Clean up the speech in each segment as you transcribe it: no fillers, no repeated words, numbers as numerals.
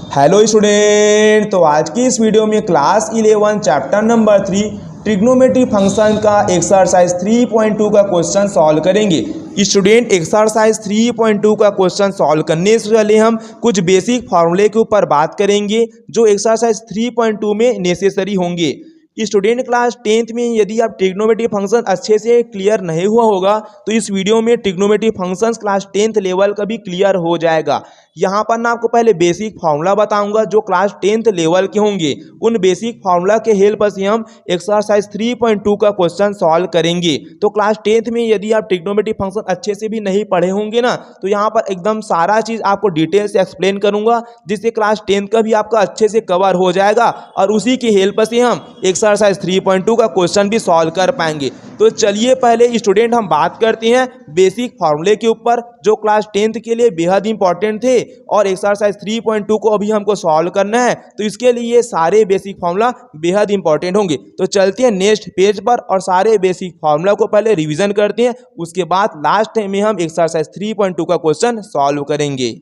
Hello student, तो आज की इस वीडियो में class 11 chapter number 3 trigonometry function का एक्सरसाइज 3.2 का क्वेश्चन सॉल्व करेंगे। स्टूडेंट, एक्सरसाइज 3.2 का क्वेश्चन सॉल्व करने से पहले हम कुछ बेसिक फार्मूले के ऊपर बात करेंगे जो एक्सरसाइज 3.2 में नेसेसरी होंगे। स्टूडेंट, क्लास 10th में यदि आप ट्रिग्नोमेट्री फंक्शन अच्छे से क्लियर नहीं हुआ होगा तो इस वीडियो में trigonometry functions class 10th level का भी क्लियर हो जाएगा। यहाँ पर ना आपको पहले बेसिक फार्मूला बताऊंगा जो क्लास 10th लेवल के होंगे। उन बेसिक फार्मूला के हेल्प से हम एक्सरसाइज 3.2 का क्वेश्चन सॉल्व करेंगे। तो क्लास 10th में यदि आप ट्रिग्नोमेट्री फंक्शन अच्छे से भी नहीं पढ़े होंगे ना तो यहाँ पर एकदम सारा चीज आपको डिटेल से एक्सप्लेन करूंगा जिससे क्लास 10th का भी आपका अच्छे से कवर हो जाएगा और उसी की हेल्प से हम एक्सरसाइज 3.2 का क्वेश्चन भी सॉल्व कर पाएंगे। तो चलिए पहले स्टूडेंट हम बात करते हैं बेसिक फार्मूले के ऊपर जो क्लास 10th के लिए बेहद इंपॉर्टेंट थे और एक्सरसाइज 3.2 को अभी हमको सॉल्व करना है तो इसके लिए सारे बेसिक फार्मूला बेहद इंपॉर्टेंट होंगे। तो चलते हैं नेक्स्ट पेज पर और सारे बेसिक फार्मूला को पहले रिवीजन करते हैं, उसके बाद लास्ट में हम एक्सरसाइज 3.2 का क्वेश्चन सॉल्व करेंगे।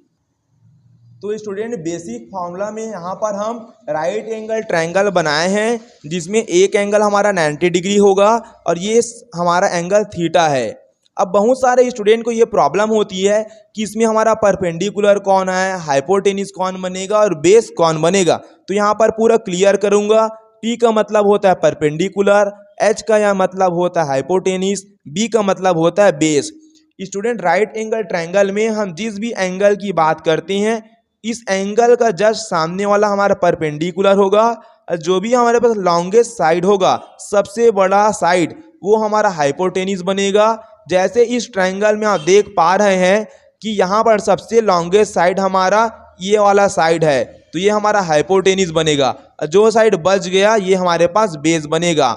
तो स्टूडेंट, बेसिक फार्मूला में यहाँ पर हम राइट एंगल ट्रायंगल बनाए हैं जिसमें एक एंगल हमारा 90 डिग्री होगा और ये हमारा एंगल थीटा है। अब बहुत सारे स्टूडेंट को ये प्रॉब्लम होती है कि इसमें हमारा परपेंडिकुलर कौन है, हाइपोटेनिस कौन बनेगा और बेस कौन बनेगा। तो यहाँ पर पूरा क्लियर करूँगा। P का मतलब होता है परपेंडिकुलर, H का यह मतलब होता है हाइपोटेनिस, B का मतलब होता है base. Student, right angle triangle में हम जिस भी एंगल की बात करते हैं इस एंगल का जस्ट सामने वाला हमारा परपेंडिकुलर होगा और जो भी हमारे पास लॉन्गेस्ट साइड होगा, सबसे बड़ा साइड, वो हमारा हाइपोटेनिस बनेगा। जैसे इस ट्रायंगल में आप देख पा रहे हैं कि यहाँ पर सबसे लॉन्गेस्ट साइड हमारा ये वाला साइड है तो ये हमारा हाइपोटेनिस बनेगा। जो साइड बच गया ये हमारे पास बेस बनेगा।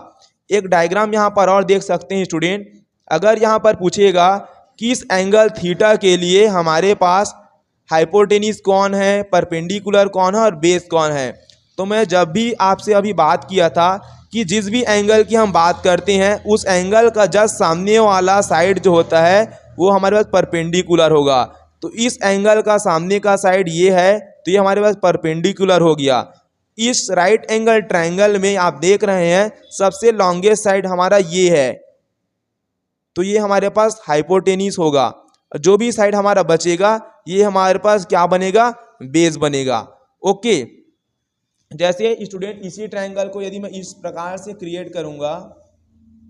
एक डायग्राम यहाँ पर और देख सकते हैं स्टूडेंट। अगर यहाँ पर पूछेगा कि इस एंगल थीटा के लिए हमारे पास हाइपोटेनिस कौन है, परपेंडिकुलर कौन है और बेस कौन है, तो मैं जब भी आपसे अभी बात किया था कि जिस भी एंगल की हम बात करते हैं उस एंगल का जस्ट सामने वाला साइड जो होता है वो हमारे पास परपेंडिकुलर होगा। तो इस एंगल का सामने का साइड ये है तो ये हमारे पास परपेंडिकुलर हो गया। इस राइट एंगल ट्रायंगल में आप देख रहे हैं सबसे लॉन्गेस्ट साइड हमारा ये है तो ये हमारे पास हाइपोटेनिस होगा। जो भी साइड हमारा बचेगा ये हमारे पास क्या बनेगा, बेस बनेगा। ओके, जैसे स्टूडेंट इसी ट्रायंगल को यदि मैं इस प्रकार से क्रिएट करूंगा,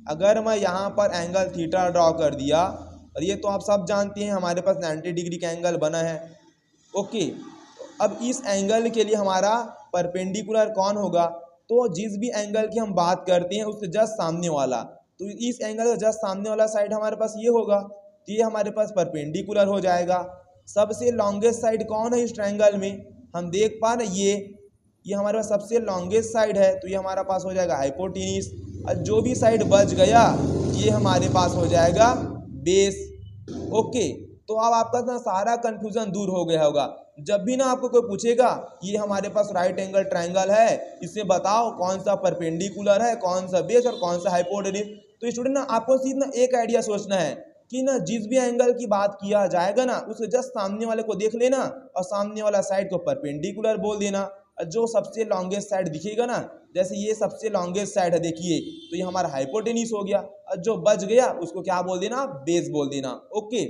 अगर मैं यहाँ पर एंगल थीटा ड्रॉ कर दिया और ये तो आप सब जानते हैं हमारे पास 90 डिग्री का एंगल बना है। ओके, अब इस एंगल के लिए हमारा परपेंडिकुलर कौन होगा, तो जिस भी एंगल की हम बात करते हैं उससे जस्ट सामने वाला, तो इस एंगल का जस्ट सामने वाला साइड हमारे पास ये होगा तो ये हमारे पास परपेंडिकुलर हो जाएगा। सबसे लॉन्गेस्ट साइड कौन है इस ट्रायंगल में, हम देख पा रहे ये हमारे पास सबसे लॉन्गेस्ट साइड है तो ये हमारा पास हो जाएगा हाइपोटेनिस और जो भी साइड बच गया ये हमारे पास हो जाएगा बेस। ओके, तो अब आपका ना सारा कंफ्यूजन दूर हो गया होगा। जब भी ना आपको कोई पूछेगा ये हमारे पास राइट एंगल ट्रायंगल है, इससे बताओ कौन सा परपेंडिकुलर है, कौन सा बेस और कौन सा हाइपोटेनिस, तो स्टूडेंट ना आपको सीधा एक आइडिया सोचना है कि ना जिस भी एंगल की बात किया जाएगा ना उसके जस्ट सामने वाले को देख लेना और सामने वाला साइड को परपेंडिकुलर बोल देना। जो सबसे लॉन्गेस्ट साइड दिखेगा ना, जैसे ये सबसे लॉन्गेस्ट साइड है देखिए तो ये हमारा हाइपोटेनिस हो गया और जो बच गया उसको क्या बोल देना, बेस बोल देना। ओके,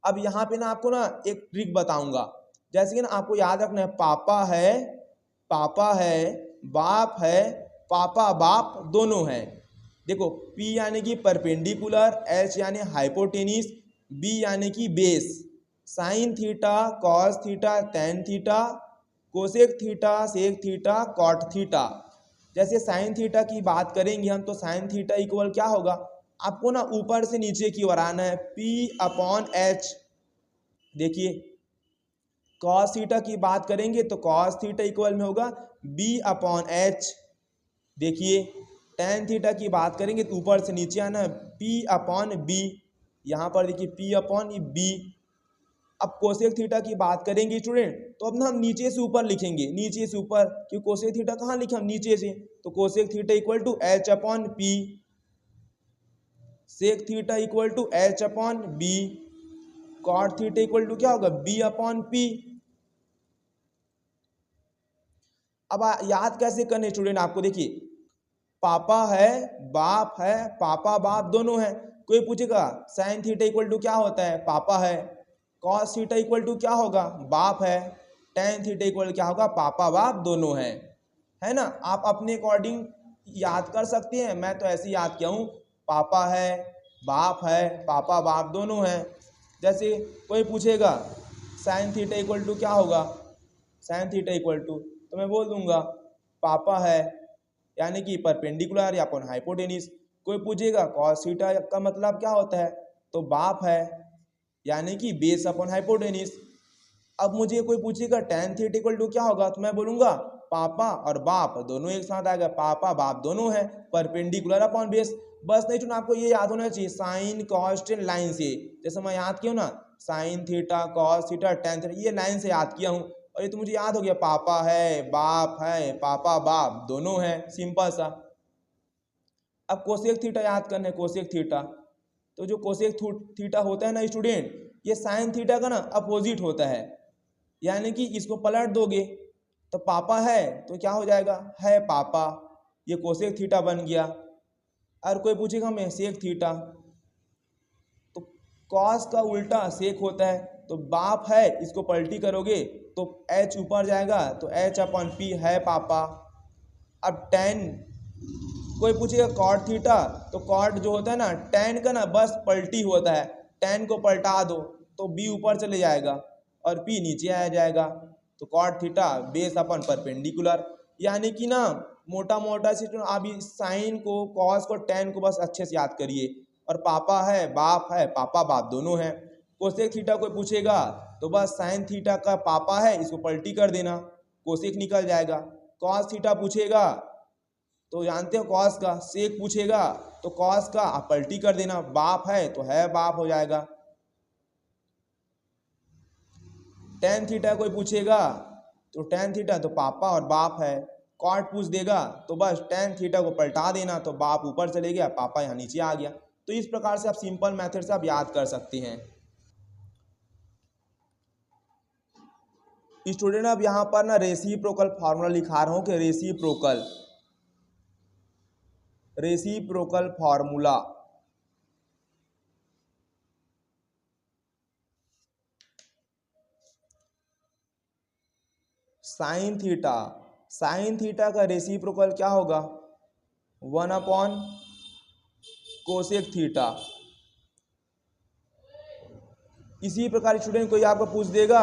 अब यहाँ पे ना आपको ना एक ट्रिक बताऊंगा। जैसे कि ना आपको याद रखना है पापा है, पापा है, बाप है, पापा बाप दोनों है। देखो P यानी कि परपेंडिकुलर, H यानी हाइपोटेनिस, B यानी कि base. Sine theta, cos theta, tan theta, cosec theta, sec theta, cot theta. जैसे साइन थीटा की बात करेंगे हम तो साइन थीटा इक्वल क्या होगा, आपको ना ऊपर से नीचे की ओर आना है P/H। देखिए कॉस थीटा की बात करेंगे तो कॉस थीटा इक्वल में होगा B/H। देखिए टेन थीटा की बात करेंगे तो ऊपर से नीचे आना है P/B। यहाँ पर देखिए P/B। अब कोसेक थीटा की बात करेंगे स्टूडेंट तो अब ना हम नीचे से ऊपर लिखेंगे, नीचे से ऊपर, क्योंकि कोसेक थीटा कहाँ लिखे हम, नीचे से, तो cosec theta equal to H/P, sec theta equal to H/B, cot theta equal to क्या होगा B/P। अब याद कैसे करने स्टूडेंट, आपको देखिए पापा है, बाप है, पापा बाप दोनों है। कोई पूछेगा साइन थीटा इक्वल टू क्या होता है, पापा है। कॉस थीटा इक्वल टू क्या होगा, बाप है। टेन थीटा इक्वल क्या होगा, पापा बाप दोनों है ना। आप अपने अकॉर्डिंग याद कर सकते हैं, मैं तो ऐसे याद किया हूँ, पापा है, बाप है, पापा बाप दोनों हैं। जैसे कोई पूछेगा साइन थीटा इक्वल टू क्या होगा, साइन थीटा इक्वल टू, तो मैं बोल दूंगा पापा है यानी कि परपेंडिकुलर या अपन हाइपोटेनिस। कोई पूछेगा कॉस थीटा का मतलब क्या होता है, तो बाप है यानी कि बेस अपन हाइपोटेनिस। अब मुझे कोई पूछेगा टेन थीटा इक्वल टू क्या होगा, तो मैं बोलूंगा पापा और बाप दोनों एक साथ आएगा, पापा बाप दोनों है परपेंडिकुलर अपॉन बेस। बस नहीं सुना, आपको ये याद होना चाहिए साइन कॉस टेन लाइन से। जैसे मैं याद किया ना sine theta cos theta tan theta, ये लाइन से याद किया हूँ और ये तो मुझे याद हो गया, पापा है, बाप है, पापा बाप दोनों है, सिंपल सा। अब कोसेक थीटा याद करना है, कोसेक थीटा। तो जो कोसेक थीटा होता है ना स्टूडेंट, ये साइन थीटा का ना अपोजिट होता है। यानी कि इसको पलट दोगे तो पापा है तो क्या हो जाएगा, है पापा, ये कोसेक थीटा बन गया। और कोई पूछेगा हमें सेक थीटा, तो कॉस का उल्टा सेक होता है, तो बाप है इसको पलटी करोगे तो एच ऊपर जाएगा, तो एच अपॉन पी है पापा। अब टेन, कोई पूछेगा कॉट थीटा, तो कॉट जो होता है ना टेन का ना बस पलटी होता है, टेन को पलटा दो तो बी ऊपर चले जाएगा और पी नीचे आ जाएगा। तो कॉट थीटा बेस अपन परपेंडिकुलर। यानी कि ना मोटा मोटा से आप साइन को कॉस को टेन को बस अच्छे से याद करिए। और पापा है, बाप है, पापा बाप दोनों हैं। कोसेक थीटा कोई पूछेगा तो बस साइन थीटा का पापा है इसको पलटी कर देना, कोसेक निकल जाएगा। कॉस थीटा पूछेगा तो जानते हो कॉस का, सेक पूछेगा तो कॉस का आप पलटी कर देना, बाप है तो है बाप हो जाएगा। टेन थीटा कोई पूछेगा तो टेन थीटा तो पापा और बाप है। कॉट पूछ देगा तो बस टेन थीटा को पलटा देना, तो बाप ऊपर चले गया, पापा यहाँ नीचे आ गया। तो इस प्रकार से आप सिंपल मेथड से आप याद कर सकते हैं। स्टूडेंट अब यहाँ पर ना रेसिप्रोकल फार्मूला लिखा रहा हूँ कि रेसिप्रोकल फार्मूला। साइन थीटा का रेसिप्रोकल क्या होगा, 1 अपॉन कोसेक थीटा। इसी प्रकार स्टूडेंट कोई आपको पूछ देगा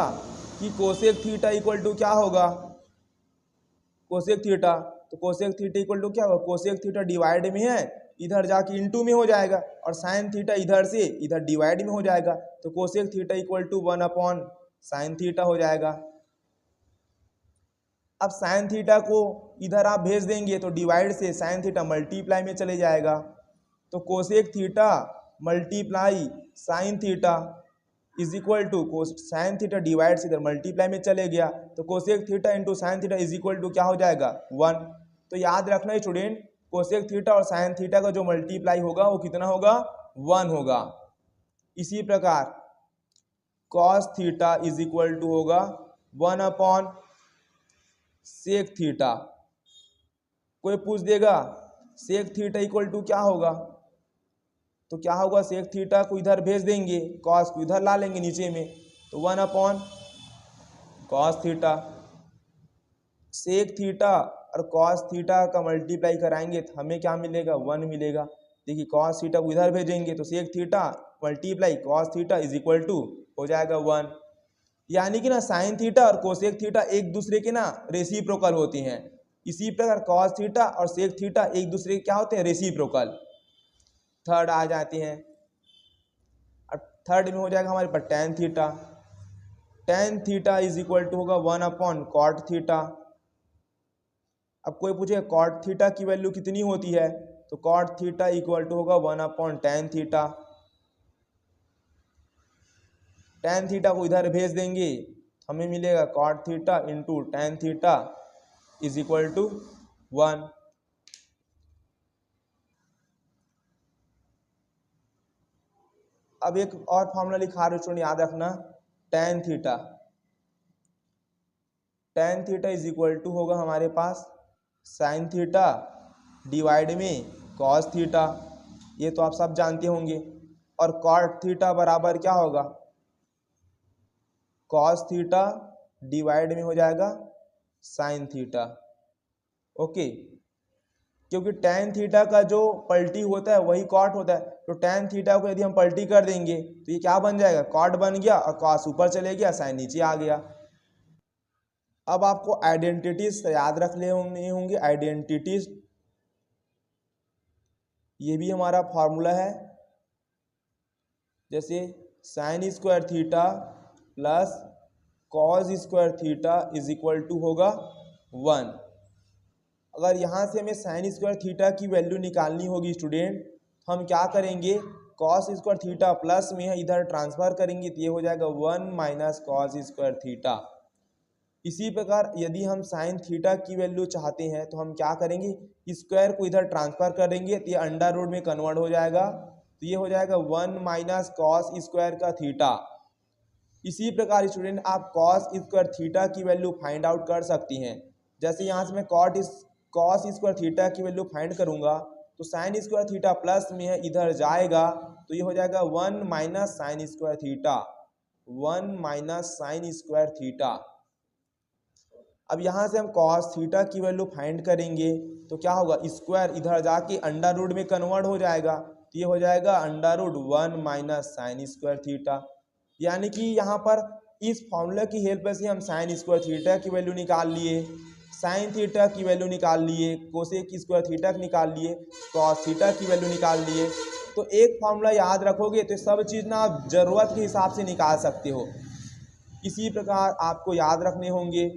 कि कोसेक थीटा इक्वल टू क्या होगा, कोसेक थीटा, तो कोसेक थीटा इक्वल टू क्या होगा, कोसेक थीटा डिवाइड में है, इधर जाके इनटू में हो जाएगा, और साइन थीटा इधर से इधर डिवाइड में हो जाएगा, तो cosec theta equal to 1 upon sine theta हो जाएगा। अब साइन थीटा को इधर आप भेज देंगे तो डिवाइड से साइन थीटा मल्टीप्लाई में चले जाएगा, तो cosec theta multiply sine theta is equal to sine theta divide से इधर मल्टीप्लाई में चले गया, तो cosec theta into sine theta is equal to क्या हो जाएगा, 1। तो याद रखना स्टूडेंट, कोसेक थीटा और साइन थीटा का जो मल्टीप्लाई होगा वो कितना होगा, 1 होगा। इसी प्रकार cos theta is equal to होगा 1 अपॉन सेक थीटा। कोई पूछ देगा सेक थीटा इक्वल टू क्या होगा, तो क्या होगा, सेक थीटा को इधर भेज देंगे, कॉस को इधर ला लेंगे नीचे में, तो 1 upon cos theta. Sec theta और कॉस थीटा का मल्टीप्लाई कराएंगे तो हमें क्या मिलेगा, 1 मिलेगा। देखिए कॉस थीटा को इधर भेजेंगे तो sec theta multiply cos theta is equal to हो जाएगा 1। यानी कि ना साइन थीटा और कोसेक थीटा एक दूसरे के ना रेसिप्रोकल होते हैं। इसी प्रकार कॉस थीटा और सेक थीटा एक दूसरे के क्या होते हैं, रेसिप्रोकल। थर्ड आ जाते हैं, अब थर्ड में हो जाएगा हमारे पास tan theta. Tan theta is equal to होगा 1 अपॉन कॉट थीटा। अब कोई पूछे कॉट थीटा की वैल्यू कितनी होती है, तो कॉट थीटा इक्वल टू होगा 1 upon tan theta. Tan theta को इधर भेज देंगे हमें मिलेगा cot theta into tan theta is equal to 1। अब एक और फॉर्मूला लिखा रहे स्टूडेंट, याद रखना, tan theta tan theta is equal to होगा हमारे पास साइन थीटा डिवाइड में कॉस थीटा, ये तो आप सब जानते होंगे। और कॉट थीटा बराबर क्या होगा, कॉस थीटा डिवाइड में हो जाएगा साइन थीटा। ओके, क्योंकि टेन थीटा का जो पलटी होता है वही कॉट होता है, तो टेन थीटा को यदि हम पलटी कर देंगे तो ये क्या बन जाएगा, कॉट बन गया, और कॉस ऊपर चले गया, साइन नीचे आ गया। अब आपको आइडेंटिटीज याद रख ले होंगे आइडेंटिटीज, ये भी हमारा फॉर्मूला है। जैसे sine square theta plus cos square theta is equal to होगा 1। अगर यहाँ से हमें साइन स्क्वायर थीटा की वैल्यू निकालनी होगी स्टूडेंट, तो हम क्या करेंगे, कॉस स्क्वायर थीटा प्लस में है इधर ट्रांसफर करेंगे तो ये हो जाएगा 1 माइनस कॉस स्क्वायर थीटा। इसी प्रकार यदि हम साइन थीटा की वैल्यू चाहते हैं तो हम क्या करेंगे, स्क्वायर को इधर ट्रांसफर करेंगे तो ये अंडर रूट में कन्वर्ट हो जाएगा, तो ये हो जाएगा 1 माइनस कॉस स्क्वायर का थीटा। इसी प्रकार स्टूडेंट आप कॉस स्क्वायर थीटा की वैल्यू फाइंड आउट कर सकती हैं। जैसे यहाँ से मैं कॉस स्क्वायर थीटा की वैल्यू फाइंड करूँगा तो साइन स्क्वायर थीटा प्लस में है इधर जाएगा, तो ये हो जाएगा 1 minus sine square theta, 1 minus sine square theta. अब यहाँ से हम कॉस थीटा की वैल्यू फाइंड करेंगे तो क्या होगा, स्क्वायर इधर जाके अंडर रूट में कन्वर्ट हो जाएगा, तो ये हो जाएगा under root 1 minus sine square theta. यानी कि यहाँ पर इस फॉर्मूला की हेल्प से हम साइन स्क्वायर थीटा की वैल्यू निकाल लिए, साइन थीटा की वैल्यू निकाल लिए, कोसेक स्क्वायर थीटा निकाल लिए, कॉस थीटा की वैल्यू निकाल लिए। तो एक फॉर्मूला याद रखोगे तो सब चीज़ ना आप ज़रूरत के हिसाब से निकाल सकते हो। इसी प्रकार आपको याद रखने होंगे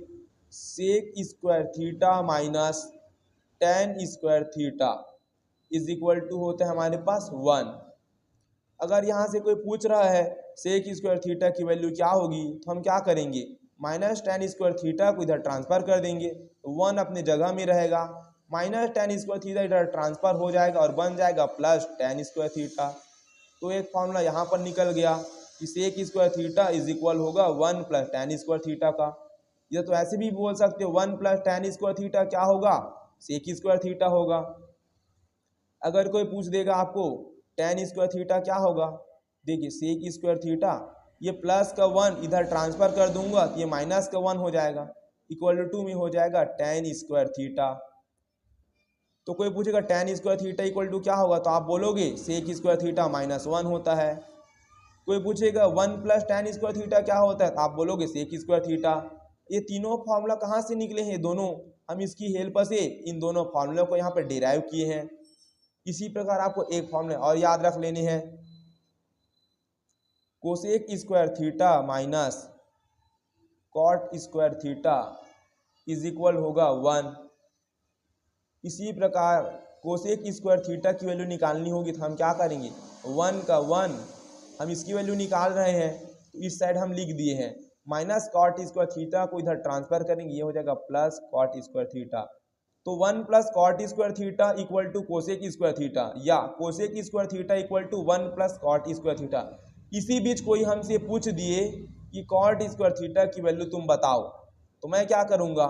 sec square theta minus tan square theta is equal to होता है हमारे पास 1। अगर यहाँ से कोई पूछ रहा है सेक स्क्वायर थीटा की वैल्यू क्या होगी, तो हम क्या करेंगे, माइनस टेन स्क्वायर थीटा को इधर ट्रांसफर कर देंगे, 1 अपने जगह में रहेगा, माइनस टेन स्क्वायर थीटा इधर ट्रांसफर हो जाएगा और बन जाएगा प्लस टेन स्क्वायर थीटा। तो एक फॉर्मूला यहाँ पर निकल गया कि sec square theta is equal होगा 1 प्लस टेन स्क्वायर थीटा का। ये तो ऐसे भी बोल सकते हो 1 प्लस टेन स्क्वायर थीटा क्या होगा, सेक स्क्वायर थीटा होगा। अगर कोई पूछ देगा आपको टेन स्क्वायर थीटा क्या होगा, देखिए सेक स्क्वायर थीटा, ये प्लस का 1 इधर ट्रांसफर कर दूंगा तो ये माइनस का 1 हो जाएगा, इक्वल टू में हो जाएगा टेन स्क्वायर थीटा। तो कोई पूछेगा tan square theta equal to क्या होगा, तो आप बोलोगे सेक स्क्वायर थीटा माइनस 1 होता है। कोई पूछेगा 1 प्लस टेन स्क्वायर थीटा क्या होता है, तो आप बोलोगे सेक स्क्वायर थीटा। ये तीनों फार्मूला कहाँ से निकले हैं, दोनों हम इसकी हेल्प से इन दोनों फार्मूला को यहाँ पर डिराइव किए हैं। इसी प्रकार आपको एक फार्मूला और याद रख लेने हैं, cosec square theta minus cot square theta is equal होगा 1। इसी प्रकार कोसेक स्क्वायर थीटा की वैल्यू निकालनी होगी तो हम क्या करेंगे, 1 का 1 हम इसकी वैल्यू निकाल रहे हैं तो इस साइड हम लिख दिए हैं, माइनस कॉट स्क्वायर थीटा को इधर ट्रांसफर करेंगे, ये हो जाएगा प्लस कॉट स्क्वायर थीटा। तो 1 plus cot square theta equal to cosec square theta, या cosec square theta equal to 1 plus cot square theta. इसी बीच कोई हमसे पूछ दिए कि कॉट स्क्वायर थीटा की वैल्यू तुम बताओ, तो मैं क्या करूँगा,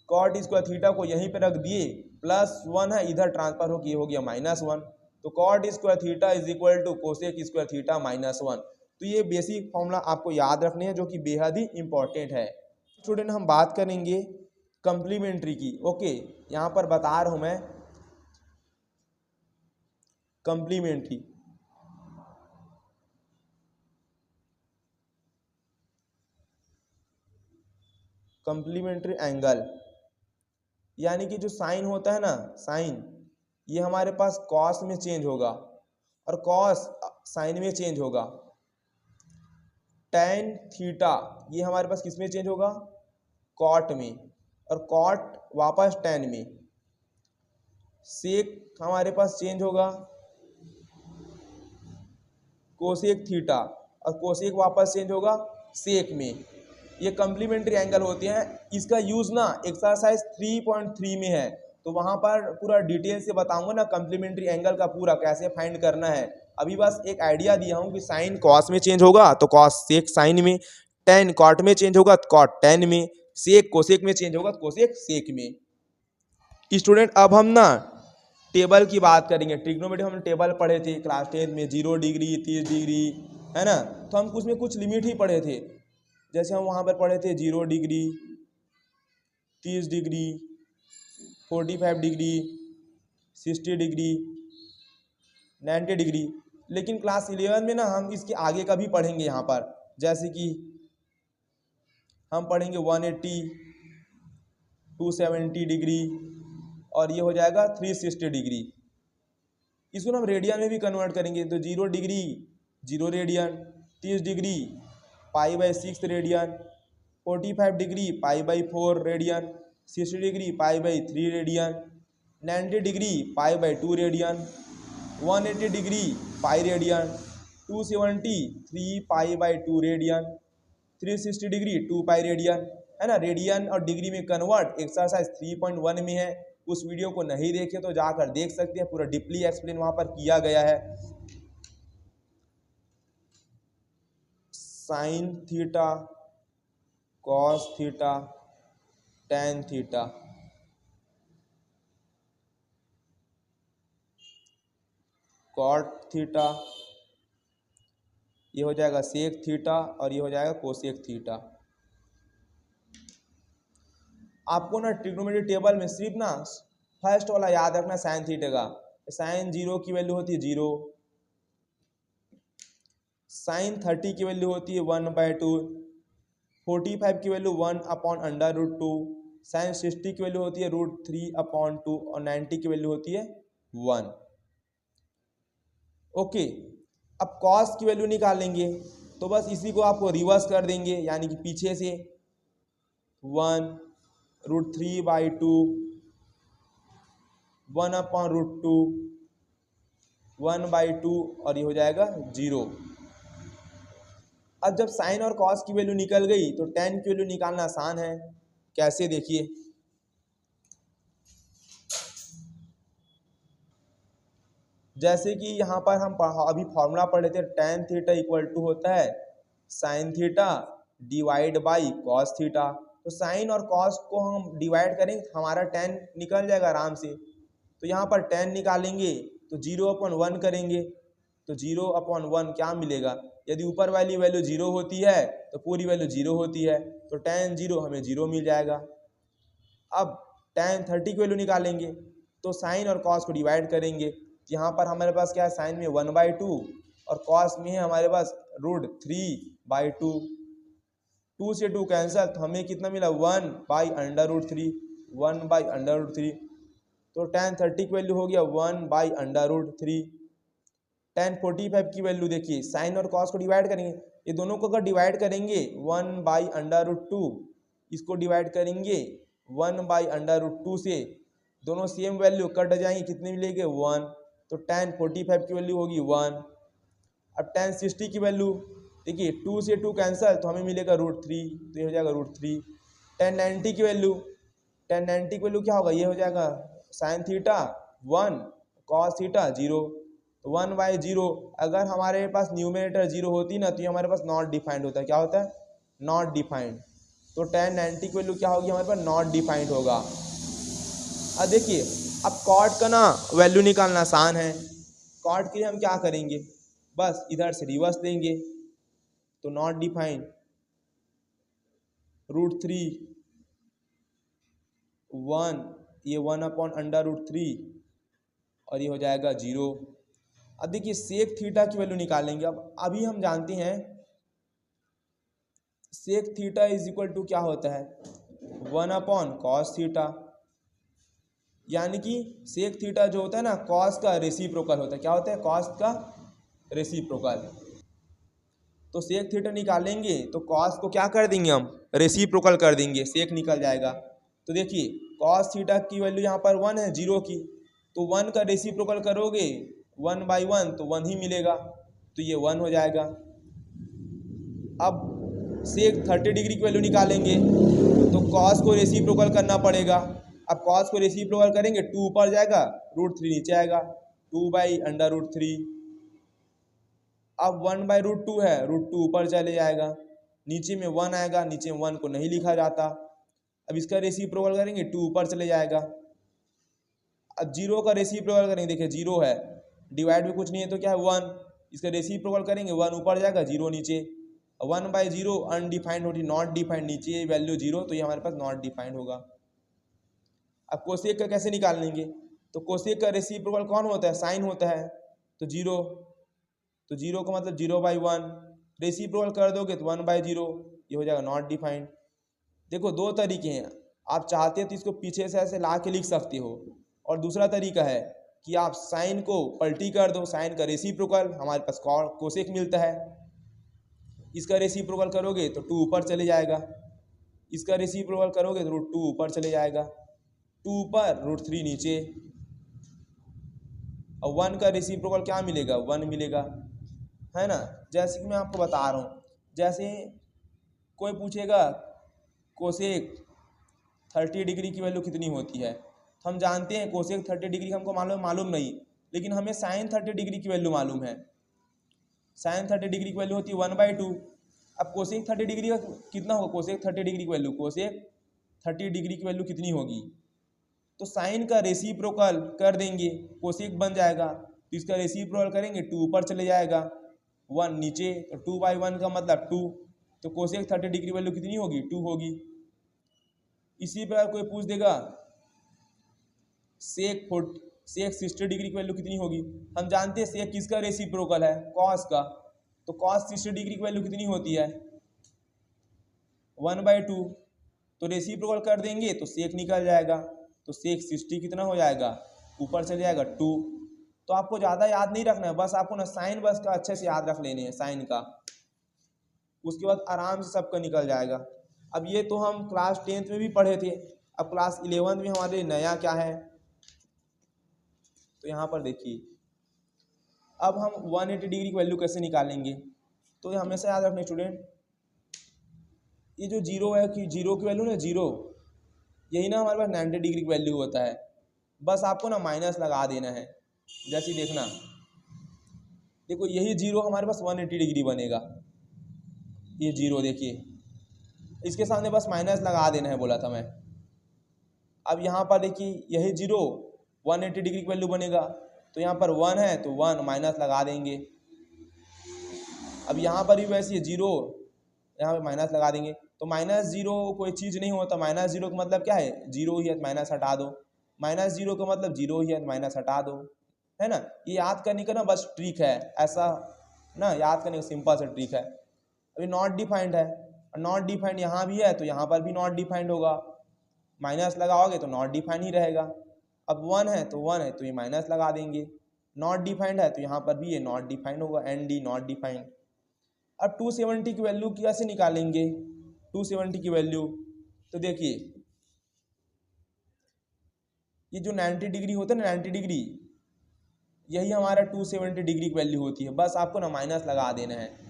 कॉट स्क्वायर थीटा को यहीं पे रख दिए, प्लस 1 है इधर ट्रांसफर हो गया, हो गया माइनस 1, तो cot square theta is equal to cosec square theta minus 1। तो ये बेसिक फॉर्मूला आपको याद रखने हैं जो कि बेहद ही इंपॉर्टेंट है। स्टूडेंट हम बात करेंगे कंप्लीमेंट्री की। ओके, यहाँ पर बता रहा हूँ मैं कंप्लीमेंट्री। कंप्लीमेंट्री एंगल यानी कि जो साइन होता है ना, साइन ये हमारे पास कॉस में चेंज होगा और कॉस साइन में चेंज होगा। टेन थीटा ये हमारे पास किस में चेंज होगा, कॉट में, और कॉट वापस टेन में। सेक हमारे पास चेंज होगा कोसेक थीटा, और कोसेक वापस चेंज होगा सेक में। ये कंप्लीमेंट्री एंगल होते हैं। इसका यूज़ ना एक्सरसाइज 3.3 में है, तो वहाँ पर पूरा डिटेल से बताऊंगा ना कंप्लीमेंट्री एंगल का पूरा कैसे फाइंड करना है। अभी बस एक आइडिया दिया हूँ कि साइन कॉस में चेंज होगा तो कॉस सेक साइन में, टेन कॉट में चेंज होगा तो कॉट टेन में, सेक कोसेक में चेंज होगा तो कोसेक सेक में। स्टूडेंट अब हम ना टेबल की बात करेंगे। ट्रिग्नोमेट्री हम टेबल पढ़े थे क्लास 10 में, 0 डिग्री 30 डिग्री, है ना। तो हम उसमें कुछ लिमिट ही पढ़े थे। जैसे हम वहाँ पर पढ़े थे 0 degree, 30 degree, 45 degree, 60 degree, 90 degree. लेकिन क्लास 11 में ना हम इसके आगे का भी पढ़ेंगे यहाँ पर। जैसे कि हम पढ़ेंगे 180, 270 डिग्री और ये हो जाएगा 360 डिग्री। इसको हम रेडियन में भी कन्वर्ट करेंगे। तो 0 degree 0 radian, 30 degree π/6 radian, 45 degree π/4 radian, 60 degree π/3 radian, 90 degree π/2 radian, 180 degree pi radian, 270 3π/2 radian, 360 degree 2 pi radian, है ना। रेडियन और डिग्री में कन्वर्ट एक्सरसाइज 3.1 में है। उस वीडियो को नहीं देखे तो जाकर देख सकते हैं, पूरा डीपली एक्सप्लेन वहां पर किया गया है। Sine theta, cos theta, tan theta, cot theta, ये हो जाएगा सेक थीटा और ये हो जाएगा कोसेक थीटा। आपको ना ट्रिग्नोमेट्री टेबल में सिर्फ ना फर्स्ट वाला याद रखना साइन थीटा का। साइन 0 की वैल्यू होती है 0, साइन 30 की वैल्यू होती है 1/2, 45 की वैल्यू 1/√2, साइन 60 की वैल्यू होती है √3/2 और 90 की वैल्यू होती है 1। ओके, अब कॉस की वैल्यू निकालेंगे तो बस इसी को आपको रिवर्स कर देंगे, यानी कि पीछे से 1√3/2, 1/√2, 1/2 और ये हो जाएगा 0। अब जब साइन और कॉस की वैल्यू निकल गई तो टेन की वैल्यू निकालना आसान है। कैसे, देखिए। जैसे कि यहाँ पर हम अभी फॉर्मूला पढ़ रहे थे, टेन थीटा इक्वल टू होता है sine theta divide by cos theta. तो साइन और कॉस को हम डिवाइड करेंगे, हमारा टेन निकल जाएगा आराम से। तो यहाँ पर टेन निकालेंगे तो 0/1 करेंगे तो 0/1 क्या मिलेगा। यदि ऊपर वाली वैल्यू 0 होती है तो पूरी वैल्यू 0 होती है, तो टेन 0 हमें 0 मिल जाएगा। अब टेन 30 की वैल्यू निकालेंगे तो साइन और कॉस को डिवाइड करेंगे। यहाँ पर हमारे पास क्या है, साइन में 1/2 और कॉस में है हमारे पास √3/2। 2 से 2 कैंसिल तो हमें कितना मिला 1/√3, 1/√3। तो टेन 30 की वैल्यू हो गया 1/√3। टेन 45 की वैल्यू देखिए, साइन और कॉस को डिवाइड करेंगे, ये दोनों को अगर डिवाइड करेंगे 1/√2, इसको डिवाइड करेंगे 1/√2 से, दोनों सेम वैल्यू कट जाएंगे, कितने मिलेंगे 1। तो टेन 45 की वैल्यू होगी 1। अब टेन 60 की वैल्यू देखिए, 2 से 2 कैंसिल तो हमें मिलेगा √3, तो ये हो जाएगा √3। टेन 90 की वैल्यू, टेन 90 की वैल्यू क्या होगा, ये हो जाएगा साइन थीटा 1 कॉस थीटा 0, तो 1/0। अगर हमारे पास न्यूमरेटर 0 होती ना तो ये हमारे पास नॉट डिफाइंड होता है। क्या होता है, नॉट डिफाइंड। तो टेन 90 की वैल्यू क्या होगी, हमारे पास नॉट डिफाइंड होगा। अब देखिए, अब कॉट का ना वैल्यू निकालना आसान है। कॉट के लिए हम क्या करेंगे, बस इधर से रिवर्स देंगे तो नॉट डिफाइंड √3 1, ये 1/√3 और ये हो जाएगा 0। अब देखिए सेक थीटा की वैल्यू निकालेंगे। अब अभी हम जानते हैं sec theta is equal to क्या होता है 1/cos थीटा, यानी कि सेक थीटा जो होता है ना कॉस का रेसिप्रोकल होता है। क्या होता है, कॉस का रेसिप्रोकल। तो सेक थीटा निकालेंगे तो कॉस को क्या कर देंगे, हम रेसिप्रोकल कर देंगे, सेक निकल जाएगा। तो देखिए कॉस थीटा की वैल्यू यहाँ पर 1 है 0 की, तो 1 का रेसिप्रोकल करोगे 1/1 तो 1 ही मिलेगा, तो ये 1 हो जाएगा। अब सेक 30 डिग्री की वैल्यू निकालेंगे तो कॉस को रेसिप्रोकल करना पड़ेगा। अब कॉस को रेसिप्रोकल करेंगे 2 ऊपर जाएगा √3 नीचे आएगा, 2/√3। अब 1/√2 है, √2 ऊपर चले जाएगा, नीचे में 1 आएगा, नीचे में 1 को नहीं लिखा जाता। अब इसका रेसिप्रोकल करेंगे 2 ऊपर चले जाएगा। अब 0 का रेसिप्रोकल करेंगे, देखिए 0 है, डिवाइड में कुछ नहीं है तो क्या है 1, इसका रेसिप्रोकल करेंगे 1 ऊपर जाएगा 0 नीचे, 1/0 अनडिफाइंड होती, नॉट डिफाइंड, नीचे वैल्यू 0 तो ये हमारे पास नॉट डिफाइंड होगा। अब कोसेक का कैसे निकाल लेंगे, तो कोसेक का रेसिप्रोकल कौन होता है, साइन होता है, तो 0, तो 0 का मतलब 0/1, रेसिप्रोकल कर दोगे तो 1/0, ये हो जाएगा नॉट डिफाइंड। देखो दो तरीके हैं, आप चाहते हो तो इसको पीछे से ऐसे ला के लिख सकते हो, और दूसरा तरीका है कि आप साइन को पलटी कर दो, साइन का रेसिप्रोकल हमारे पास कोसेक मिलता है, इसका रेसिप्रोकल करोगे तो 2 ऊपर चले जाएगा, इसका रेसिप्रोकल करोगे तो √2 ऊपर चले जाएगा, 2 ऊपर √3 नीचे, और 1 का रेसिप्रोकल क्या मिलेगा, 1 मिलेगा, है ना। जैसे कि मैं आपको बता रहा हूँ, जैसे कोई पूछेगा कोसेक 30 डिग्री की वैल्यू कितनी होती है, तो हम जानते हैं कोसेक 30 डिग्री हमको मालूम नहीं, लेकिन हमें साइन 30 डिग्री की वैल्यू मालूम है। साइन 30 डिग्री की वैल्यू होती है 1/2। अब कोसेक 30 डिग्री का कितना होगा, कोसेक 30 डिग्री की वैल्यू, कोसेक 30 डिग्री की वैल्यू कितनी होगी, तो साइन का रेसिप्रोकल कर देंगे, कोसेक बन जाएगा, तो इसका रेसिप्रोकल करेंगे 2 ऊपर चले जाएगा, 1 नीचे, तो 2/1 का मतलब 2, तो कोसेक 30 डिग्री वैल्यू कितनी होगी, 2 होगी। इसी प्रकार कोई पूछ देगा सेक 60 डिग्री की वैल्यू कितनी होगी, हम जानते हैं सेक किसका रेसिप्रोकल है, कॉस का, तो कॉस 60 डिग्री की वैल्यू कितनी होती है 1/2, तो रेसिप्रोकल कर देंगे तो सेक निकल जाएगा, तो सेक 60 कितना हो जाएगा, ऊपर चले जाएगा 2। तो आपको ज़्यादा याद नहीं रखना है, बस आपको ना साइन बस का अच्छे से याद रख लेने हैं, साइन का, उसके बाद आराम से सबका निकल जाएगा। अब ये तो हम क्लास 10th में भी पढ़े थे, अब क्लास 11th में हमारे नया क्या है, तो यहाँ पर देखिए अब हम 180 डिग्री की वैल्यू कैसे निकालेंगे, तो ये हमेशा याद रखना स्टूडेंट, ये जो 0 है कि 0 की वैल्यू ना 0, यही ना हमारे पास 90 डिग्री की वैल्यू होता है, बस आपको ना माइनस लगा देना है। जैसे देखना, देखो यही 0 हमारे पास 180 डिग्री बनेगा, ये 0 देखिए, इसके सामने बस माइनस लगा देना है बोला था मैं। अब यहाँ पर देखिए यही 0 180 डिग्री की वैल्यू बनेगा, तो यहाँ पर 1 है तो 1 माइनस लगा देंगे। अब यहाँ पर भी वैसे 0, यहाँ पे माइनस लगा देंगे, तो -0 कोई चीज़ नहीं होता, -0 का मतलब क्या है, 0 ही है तो माइनस हटा दो, -0 का मतलब 0 ही है तो माइनस हटा दो, है ना। ये याद करने का ना बस ट्रिक है, ऐसा ना याद करने का सिंपल सा ट्रिक है। अभी नॉट डिफाइंड है, नॉट डिफाइंड यहाँ भी है तो यहाँ पर भी नॉट डिफाइंड होगा, माइनस लगाओगे तो नॉट डिफाइंड ही रहेगा। अब 1 है तो ये माइनस लगा देंगे, नॉट डिफाइंड है तो यहाँ पर भी ये नॉट डिफाइंड होगा, ND नॉट डिफाइंड। अब 270 की वैल्यू कैसे निकालेंगे, 270 की वैल्यू, तो देखिए ये जो 90 डिग्री होता है ना, 90 डिग्री, यही हमारा 270 डिग्री की वैल्यू होती है, बस आपको ना माइनस लगा देना है।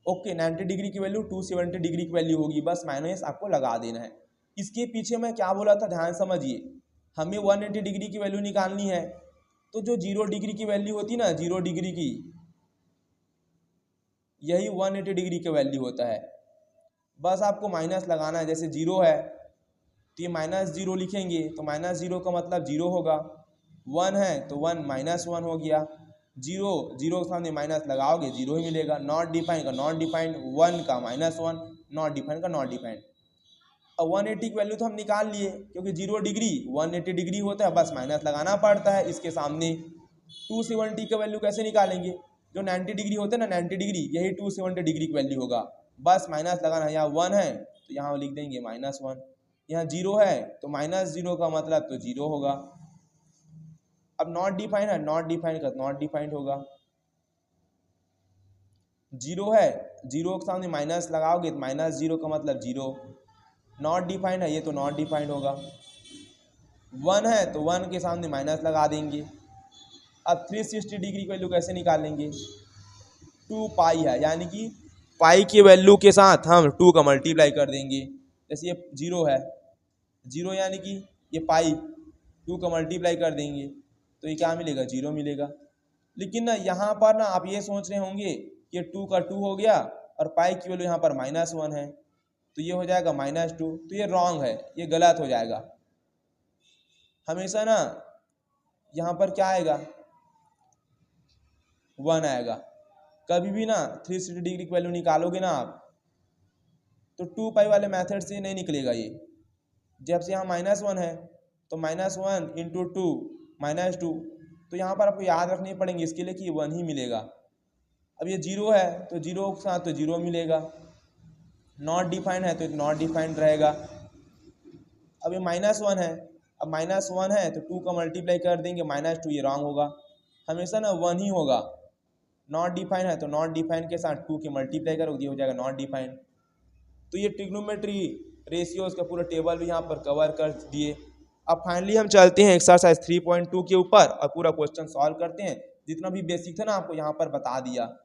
ओके 90 डिग्री की वैल्यू 270 डिग्री की वैल्यू होगी, बस माइनस आपको लगा देना है। इसके पीछे मैं क्या बोला था ध्यान समझिए, हमें 180 डिग्री की वैल्यू निकालनी है, तो जो 0 डिग्री की वैल्यू होती है ना, 0 डिग्री की, यही 180 डिग्री की वैल्यू होता है, बस आपको माइनस लगाना है। जैसे 0 है तो ये -0 लिखेंगे, तो -0 का मतलब 0 होगा, 1 है तो 1 -1 हो गया, 0 के सामने माइनस लगाओगे 0 ही मिलेगा, नॉट डिफाइंड का नॉट डिफाइंड, 1 का -1, नॉट डिफाइंड का नॉट डिफाइंड। अब 180 की वैल्यू तो हम निकाल लिए, क्योंकि 0 डिग्री 180 डिग्री होता है, बस माइनस लगाना पड़ता है इसके सामने। 270 की वैल्यू कैसे निकालेंगे, जो 90 डिग्री होता है ना, 90 डिग्री, यही 270 डिग्री की वैल्यू होगा, बस माइनस लगाना है। यहाँ 1 है तो यहाँ लिख देंगे -1, यहाँ 0 है तो -0 का मतलब तो 0 होगा। अब नॉट डिफाइंड है, नॉट डिफाइंड का नॉट डिफाइंड होगा, 0 है, 0 के सामने माइनस लगाओगे तो -0 का मतलब 0, नॉट डिफाइंड है ये तो नॉट डिफाइंड होगा, 1 है तो 1 के सामने माइनस लगा देंगे। अब 360 डिग्री की वैल्यू कैसे निकालेंगे, 2 पाई है, यानी कि पाई की वैल्यू के साथ हम 2 का मल्टीप्लाई कर देंगे। जैसे ये 0 है, 0 यानी कि ये पाई, 2 का मल्टीप्लाई कर देंगे तो ये क्या मिलेगा, 0 मिलेगा। लेकिन ना यहाँ पर ना आप ये सोच रहे होंगे कि 2 का 2 हो गया और पाई की वैल्यू यहाँ पर -1 है, तो ये हो जाएगा -2। तो ये रॉन्ग है, ये गलत हो जाएगा। हमेशा ना यहाँ पर क्या आएगा, 1 आएगा। कभी भी ना 360 डिग्री की वैल्यू निकालोगे ना आप, तो 2 पाई वाले मेथड से नहीं निकलेगा ये। जब से यहाँ -1 है तो -1 इंटू 2 -2, तो यहाँ पर आपको याद रखने पड़ेंगे इसके लिए कि 1 ही मिलेगा। अब ये 0 है तो 0 के साथ तो 0 मिलेगा, नॉट डिफाइंड है तो नॉट डिफाइंड रहेगा। अब ये -1 है, अब -1 है तो 2 का मल्टीप्लाई कर देंगे -2, ये रॉन्ग होगा। हमेशा ना 1 ही होगा। नॉट डिफाइंड है तो नॉट डिफाइंड के साथ 2 के मल्टीप्लाई करोगे, ये हो जाएगा नॉट डिफाइंड। तो ये ट्रिग्नोमेट्री रेशियोज का पूरा टेबल भी यहाँ पर कवर कर दिए। अब फाइनली हम चलते हैं एक्सरसाइज 3.2 के ऊपर और पूरा क्वेश्चन सॉल्व करते हैं। जितना भी बेसिक था ना आपको यहाँ पर बता दिया।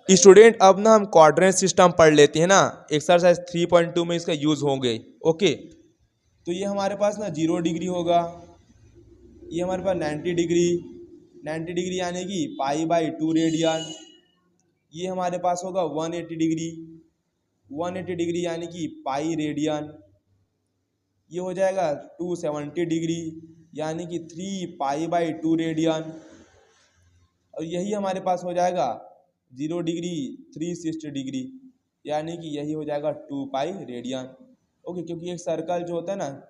स्टूडेंट अब ना हम क्वाड्रेंट सिस्टम पढ़ लेते हैं ना, एक्सरसाइज 3.2 में इसका यूज होंगे। ओके, तो ये हमारे पास ना 0 डिग्री होगा, ये हमारे पास 90 डिग्री यानी कि π/2 रेडियन। ये हमारे पास होगा 180 डिग्री यानी कि पाई रेडियन। ये हो जाएगा 270 डिग्री यानी कि 3π/2 रेडियन। और यही हमारे पास हो जाएगा 0 डिग्री 360 डिग्री यानी कि यही हो जाएगा 2 पाई रेडियन। ओके, क्योंकि एक सर्कल जो होता है ना,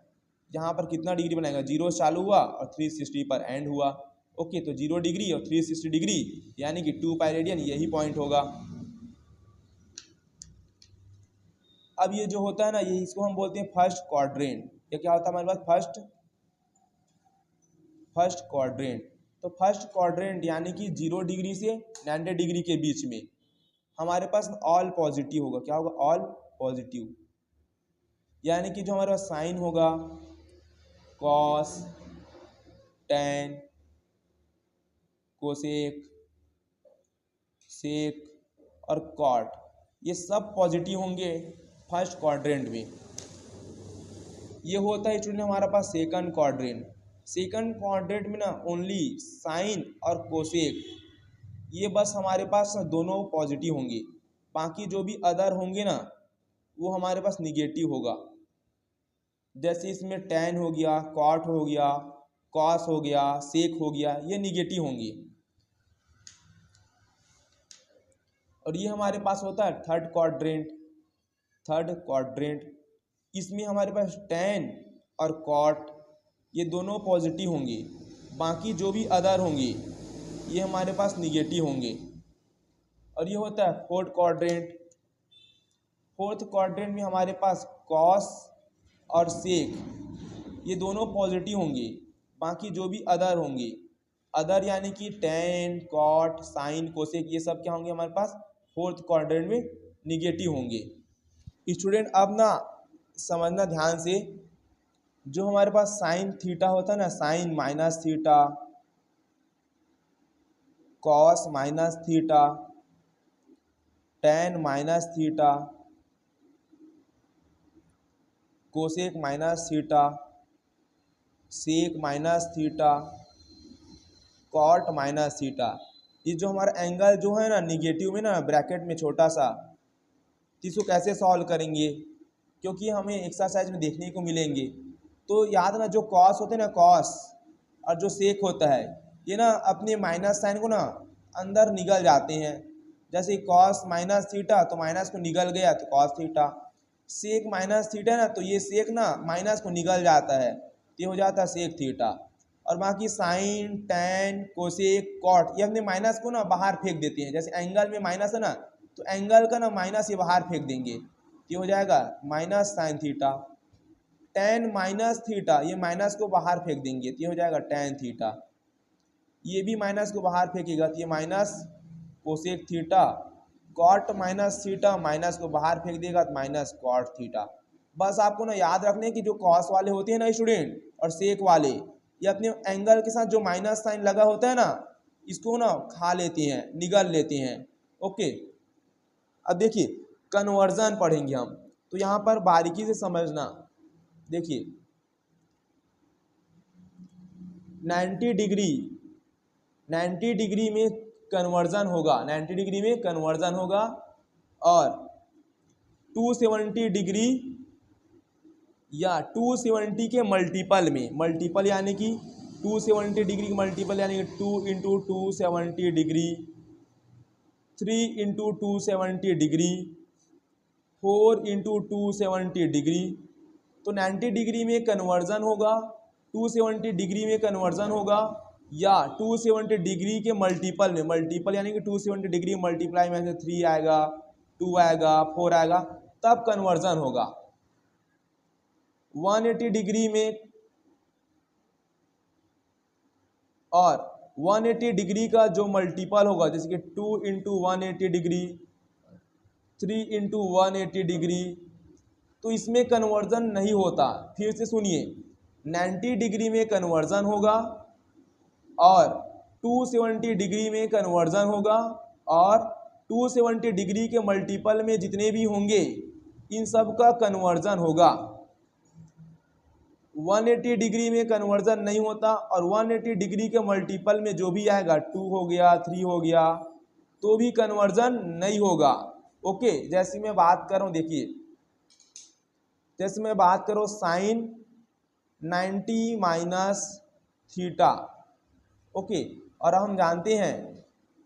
यहाँ पर कितना डिग्री बनाएगा, 0 चालू हुआ और 360 पर एंड हुआ। ओके, तो 0 डिग्री और 360 डिग्री यानी कि 2 पाई रेडियन, यही पॉइंट होगा। अब ये जो होता है ना, ये इसको हम बोलते हैं फर्स्ट क्वाड्रेंट। ये क्या होता है हमारे पास, फर्स्ट क्वाड्रेंट। तो फर्स्ट क्वाड्रेंट यानी कि 0 डिग्री से 90 डिग्री के बीच में हमारे पास ऑल पॉजिटिव होगा। क्या होगा, ऑल पॉजिटिव। यानी कि जो हमारे पास साइन होगा, कॉस, टैन, कोसेक, सेक और कॉट, ये सब पॉजिटिव होंगे फर्स्ट क्वाड्रेंट में। ये होता है स्टूडेंट हमारा पास सेकंड क्वाड्रेंट। सेकंड क्वाड्रेंट में ना ओनली साइन और कोसेक, ये बस हमारे पास दोनों पॉजिटिव होंगे। बाकी जो भी अदर होंगे ना, वो हमारे पास निगेटिव होगा। जैसे इसमें टैन हो गया, कॉट हो गया, कॉस हो गया, सेक हो गया, ये निगेटिव होंगे। और ये हमारे पास होता है थर्ड क्वाड्रेंट। इसमें हमारे पास टैन और कॉट, ये दोनों पॉजिटिव होंगे। बाकी जो भी अदर होंगे ये हमारे पास निगेटिव होंगे। और ये होता है फोर्थ क्वाड्रेंट में हमारे पास कॉस और सेक, ये दोनों पॉजिटिव होंगे। बाकी जो भी अदर होंगे, अदर यानी कि टैन, कॉट, साइन, कोसेक, ये सब क्या होंगे हमारे पास फोर्थ क्वाड्रेंट में निगेटिव होंगे। स्टूडेंट अब ना समझना ध्यान से, जो हमारे पास साइन थीटा होता है ना, sine minus theta, cos minus theta, tan minus theta, cosec minus theta, sec minus theta, cot minus theta, ये जो हमारा एंगल जो है ना निगेटिव में ना ब्रैकेट में छोटा सा, इसको कैसे सॉल्व करेंगे, क्योंकि हमें एक्सरसाइज में देखने को मिलेंगे। तो याद ना, जो कॉस होते हैं ना, कॉस और जो सेक होता है, ये ना अपने माइनस साइन को ना अंदर निगल जाते हैं। जैसे कॉस माइनस थीटा तो माइनस को निगल गया तो cos theta, sec minus theta ना तो ये सेक ना माइनस को निगल जाता है, ये हो जाता है सेक थीटा। और बाकी साइन, टैन, कोसेक, कॉट, ये अपने माइनस को ना बाहर फेंक देते हैं। जैसे एंगल में माइनस है ना, तो एंगल का ना माइनस ये बाहर फेंक देंगे, ये हो जाएगा minus sine theta. Tan minus theta, ये माइनस को बाहर फेंक देंगे, ये हो जाएगा टैन थीटा। ये भी माइनस को बाहर फेंकेगा तो ये minus cosec theta. Cot minus theta, minus को बाहर फेंक देगा तो माइनस कॉट थीटा। बस आपको ना याद रखने की जो कॉस वाले होते हैं ना स्टूडेंट और सेक वाले, ये अपने एंगल के साथ जो माइनस साइन लगा होता है ना, इसको ना खा लेते हैं, निगल लेते हैं। ओके, अब देखिए कन्वर्जन पढ़ेंगे हम, तो यहाँ पर बारीकी से समझना। देखिए 90 डिग्री 90 डिग्री में कन्वर्जन होगा, 90 डिग्री में कन्वर्जन होगा, और 270 डिग्री या 270 के मल्टीपल में, मल्टीपल यानी कि 270 डिग्री के मल्टीपल यानी कि 2 into 270 degree, 3 into 270 degree, 4 into 270 degree. तो 90 डिग्री में कन्वर्जन होगा, 270 डिग्री में कन्वर्जन होगा, या 270 डिग्री के मल्टीपल में, मल्टीपल यानी कि 270 डिग्री मल्टीप्लाई में से 3 आएगा, 2 आएगा, 4 आएगा, तब कन्वर्जन होगा। 180 डिग्री में और 180 डिग्री का जो मल्टीपल होगा, जैसे कि 2 इंटू 180 डिग्री, 3 इंटू 180 डिग्री, तो इसमें कन्वर्जन नहीं होता। फिर से सुनिए, 90 डिग्री में कन्वर्जन होगा और 270 डिग्री में कन्वर्जन होगा, और 270 डिग्री के मल्टीपल में जितने भी होंगे इन सब का कन्वर्जन होगा। 180 डिग्री में कन्वर्जन नहीं होता, और 180 डिग्री के मल्टीपल में जो भी आएगा, 2 हो गया, 3 हो गया, तो भी कन्वर्जन नहीं होगा। ओके, जैसे मैं बात कर रहा हूँ, देखिए जैसे मैं बात करूँ साइन 90 माइनस थीटा। ओके, और हम जानते हैं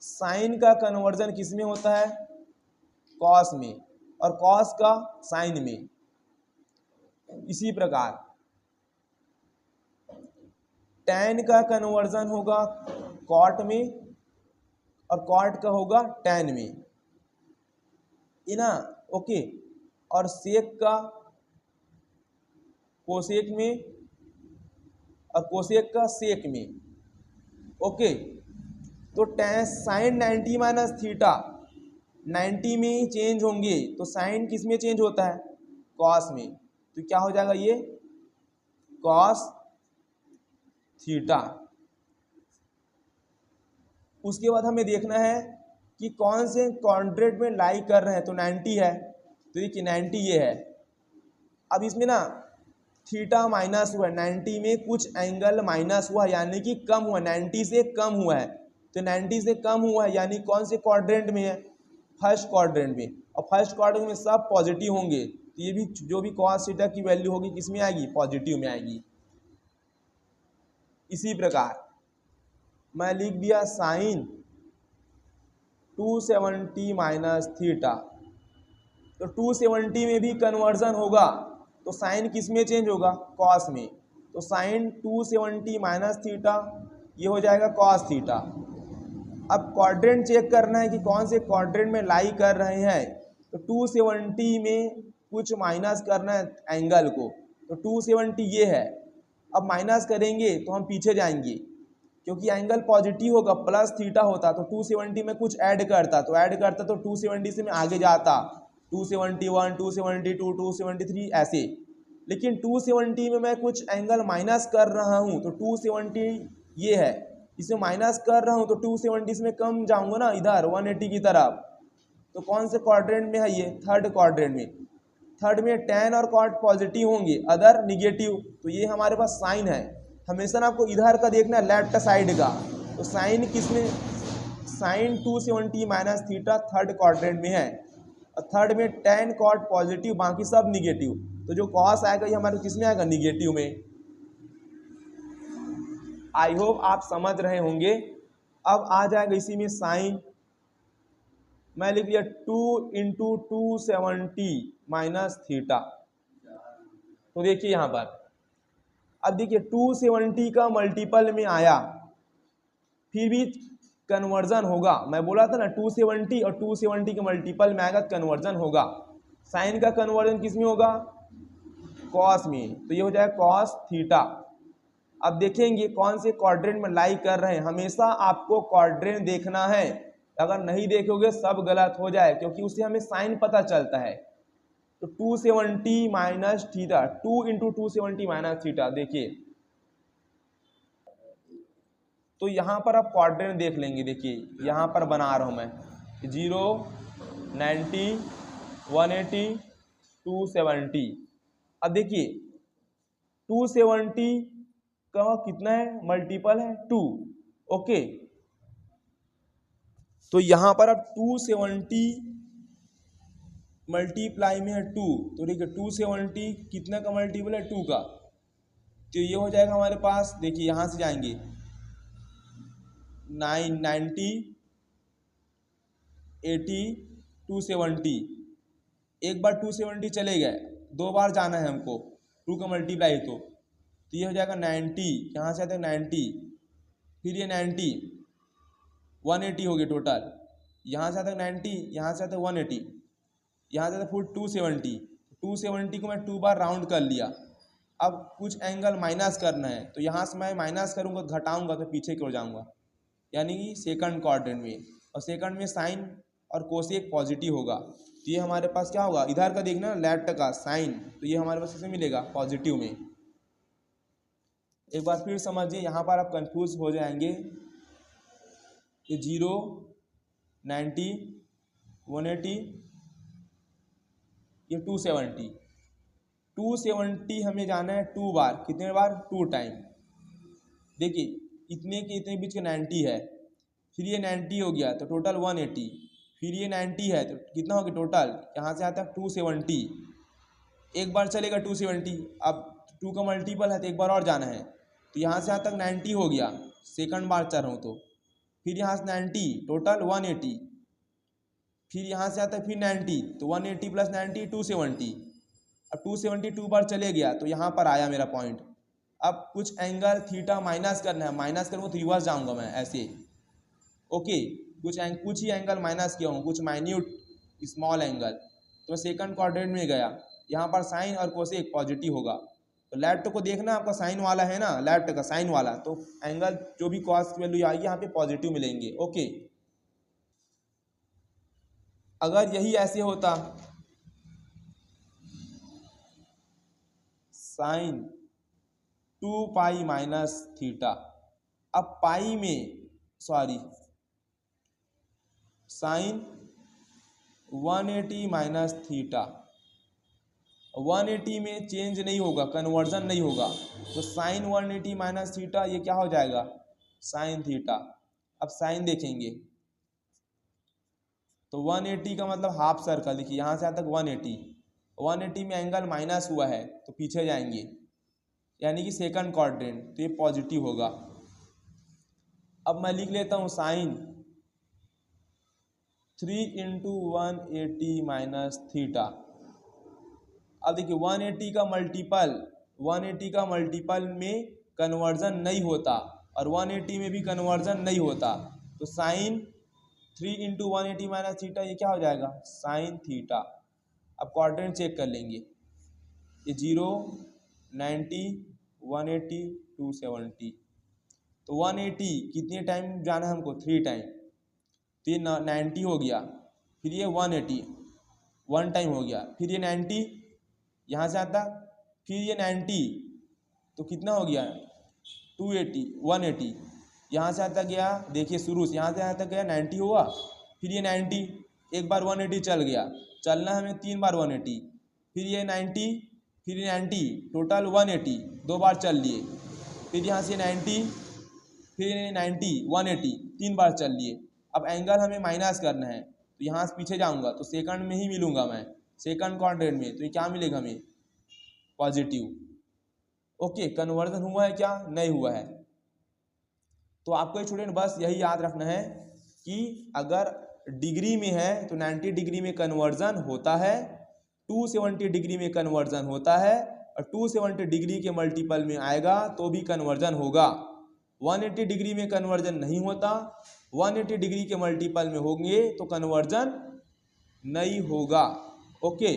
साइन का कन्वर्जन किस में होता है, कॉस में, और कॉस का साइन में। इसी प्रकार टैन का कन्वर्जन होगा कॉट में, और कॉट का होगा टैन में, है ना। ओके, और सेक का कोसेक में, और कोसेक का सेक में। ओके, तो टैन साइन 90 माइनस थीटा 90 में ही चेंज होंगे, तो साइन किस में चेंज होता है, कॉस में, तो क्या हो जाएगा ये कॉस थीटा। उसके बाद हमें देखना है कि कौन से क्वाड्रेंट में लाई कर रहे हैं, तो 90 है, तो देखिए 90 ये है। अब इसमें ना थीटा माइनस हुआ है, 90 में कुछ एंगल माइनस हुआ है, यानी कि कम हुआ, 90 से कम हुआ है, तो 90 से कम हुआ है यानी कौन से क्वाड्रेंट में है, फर्स्ट क्वाड्रेंट में, और फर्स्ट क्वाड्रेंट में सब पॉजिटिव होंगे, तो ये भी जो भी कॉस थीटा की वैल्यू होगी किस में आएगी, पॉजिटिव में आएगी। इसी प्रकार मैं लिख दिया साइन 270 माइनस थीटा, तो 270 में भी कन्वर्जन होगा, तो साइन किस में चेंज होगा, कॉस में, तो साइन 270 माइनस थीटा ये हो जाएगा कॉस थीटा। अब क्वाड्रेंट चेक करना है कि कौन से क्वाड्रेंट में लाई कर रहे हैं, तो 270 में कुछ माइनस करना है एंगल को, तो 270 ये है। अब माइनस करेंगे तो हम पीछे जाएंगे, क्योंकि एंगल पॉजिटिव होगा, प्लस थीटा होता, तो 270 में कुछ ऐड करता, तो ऐड करता तो 270 से मैं आगे जाता, 271, 272, 273 ऐसे। लेकिन 270 में मैं कुछ एंगल माइनस कर रहा हूँ, तो 270 ये है, इसे माइनस कर रहा हूँ, तो 270 से मैं कम जाऊँगा ना इधर 180 की तरफ, तो कौन से क्वाड्रेंट में है ये, थर्ड क्वाड्रेंट में। थर्ड में टैन और कॉट पॉजिटिव होंगे, अदर निगेटिव, तो ये हमारे पास साइन है। हमेशा ना आपको इधर का देखना है, लेफ्ट साइड का, तो साइन किसमें, sine 270 minus theta third quadrant में है, और थर्ड में टैन कॉट पॉजिटिव, बाकी सब निगेटिव, तो जो कॉस आएगा ये हमारे किस में आएगा, निगेटिव में। आई होप आप समझ रहे होंगे। अब आ जाएगा इसी में साइन, मैं लिख दिया 2 इंटू 270 माइनस थीटा, तो देखिए यहाँ पर, अब देखिए 270 का मल्टीपल में आया, फिर भी कन्वर्जन होगा। मैं बोला था ना 270 और 270 के मल्टीपल में आएगा कन्वर्जन होगा। साइन का कन्वर्जन किस में होगा, कॉस में, तो ये हो जाएगा कॉस थीटा। अब देखेंगे कौन से क्वाड्रेंट में लाई कर रहे हैं। हमेशा आपको क्वाड्रेंट देखना है, अगर नहीं देखोगे सब गलत हो जाए, क्योंकि उससे हमें साइन पता चलता है। तो 270 minus theta, 2 into 270 minus theta, देखिए तो यहाँ पर आप क्वाड्रेंट देख लेंगे। देखिए यहाँ पर बना रहा हूँ मैं 0, 90, 180, 270। अब देखिए 270 का कितना है, मल्टीपल है 2, ओके, तो यहाँ पर अब 270 मल्टीप्लाई में है 2, तो देखिए 270 कितना का मल्टीपल है 2 का, तो ये हो जाएगा हमारे पास, देखिए यहाँ से जाएंगे 990 80 270, एक बार 270 चले गए, 2 बार जाना है हमको, 2 का मल्टीप्लाई तो ये हो जाएगा 90, यहाँ से आता है 90, फिर ये 90 180 हो गया टोटल, यहाँ से आता है 90, यहाँ से आता है 180, यहाँ से आता है फुल 270 को मैं 2 बार राउंड कर लिया। अब कुछ एंगल माइनस करना है, तो यहाँ से मैं माइनस करूँगा, घटाऊँगा तो पीछे की ओर जाऊँगा, यानी कि सेकंड क्वाड्रेंट में, और सेकंड में साइन और कोसेक पॉजिटिव होगा, तो ये हमारे पास क्या होगा, इधर का देखना लेफ्ट का साइन, तो ये हमारे पास कैसे मिलेगा पॉजिटिव में। एक बार फिर समझिए, यहाँ पर आप कंफ्यूज हो जाएंगे, ये 0 90 180 ये 270 हमें जाना है 2 बार, कितने बार 2 टाइम। देखिए इतने के इतने बीच का 90 है, फिर ये 90 हो गया तो टोटल 180, फिर ये 90 है तो कितना हो गया टोटल, यहाँ से आता है 270, एक बार चलेगा 270, अब 2 का मल्टीपल है तो एक बार और जाना है, तो यहाँ से यहाँ तक 90 हो गया, सेकंड बार चल रहा हूँ तो, फिर यहाँ से 90 टोटल 180, फिर यहाँ से आता है फिर 90, तो 180 प्लस 90 270, अब 270 2 बार चले गया तो यहाँ पर आया मेरा पॉइंट। अब कुछ एंगल थीटा माइनस करना है, माइनस करूँगा तो रिवर्स जाऊँगा मैं ऐसे, ओके, कुछ ही एंगल माइनस किया हूँ, कुछ माइन्यूट स्मॉल एंगल, तो सेकंड क्वाड्रेंट में गया, यहाँ पर साइन और कोसेक पॉजिटिव होगा, तो लेफ्ट को देखना आपका साइन वाला है ना, लेफ्ट का साइन वाला, तो एंगल जो भी कॉस की वैल्यू आएगी यहाँ पे पॉजिटिव मिलेंगे, ओके। अगर यही ऐसे होता साइन 2 पाई माइनस थीटा, अब पाई में सॉरी साइन 180 माइनस थीटा, 180 में चेंज नहीं होगा, कन्वर्जन नहीं होगा, तो साइन 180 माइनस थीटा ये क्या हो जाएगा साइन थीटा। अब साइन देखेंगे तो 180 का मतलब हाफ सर्कल, देखिए यहाँ से आता तक 180 में एंगल माइनस हुआ है तो पीछे जाएंगे, यानी कि सेकंड क्वाड्रेंट, तो ये पॉजिटिव होगा। अब मैं लिख लेता हूँ साइन 3 × 180 माइनस थीटा। अब देखिए 180 का मल्टीपल में कन्वर्जन नहीं होता और 180 में भी कन्वर्जन नहीं होता, तो साइन 3 × 180 माइनस थीटा ये क्या हो जाएगा साइन थीटा। अब क्वाड्रेंट चेक कर लेंगे, ये 0 90 180 270, तो 180 कितने टाइम जाना है हमको 3 टाइम, तो ये 90 हो गया, फिर ये 180 1 टाइम हो गया, फिर ये 90 यहाँ से आता, फिर ये 90 तो कितना हो गया 280 180, यहाँ से आता गया, देखिए शुरू से यहाँ से आता गया 90 हुआ, फिर ये 90 एक बार 180 चल गया, चलना हमें 3 बार 180, फिर ये 90 फिर ये 90 टोटल 180 2 बार चल लिए, फिर यहाँ से 90 फिर ये 90 180 3 बार चल लिए। अब एंगल हमें माइनस करना है, तो यहाँ से पीछे जाऊँगा तो सेकंड में ही मिलूँगा मैं, सेकंड क्वाड्रेंट में, तो ये क्या मिलेगा हमें पॉजिटिव। ओके, कन्वर्जन हुआ है क्या नहीं हुआ है। तो आपको स्टूडेंट बस यही याद रखना है कि अगर डिग्री में है तो 90 डिग्री में कन्वर्जन होता है, 270 डिग्री में कन्वर्जन होता है, और 270 डिग्री के मल्टीपल में आएगा तो भी कन्वर्जन होगा। 180 डिग्री में कन्वर्जन नहीं होता, 180 डिग्री के मल्टीपल में होंगे तो कन्वर्जन नहीं होगा। ओके,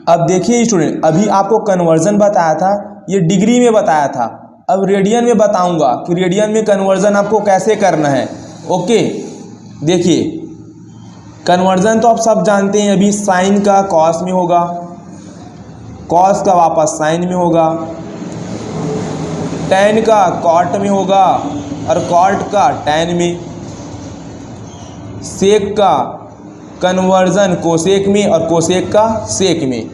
अब देखिए स्टूडेंट, अभी आपको कन्वर्जन बताया था, ये डिग्री में बताया था, अब रेडियन में बताऊंगा कि रेडियन में कन्वर्जन आपको कैसे करना है। ओके, देखिए कन्वर्जन तो आप सब जानते हैं, अभी साइन का कॉस में होगा, कॉस का वापस साइन में होगा, टैन का कॉट में होगा और कॉट का टैन में, सेक का कन्वर्जन कोसेक में और कोसेक का सेक में।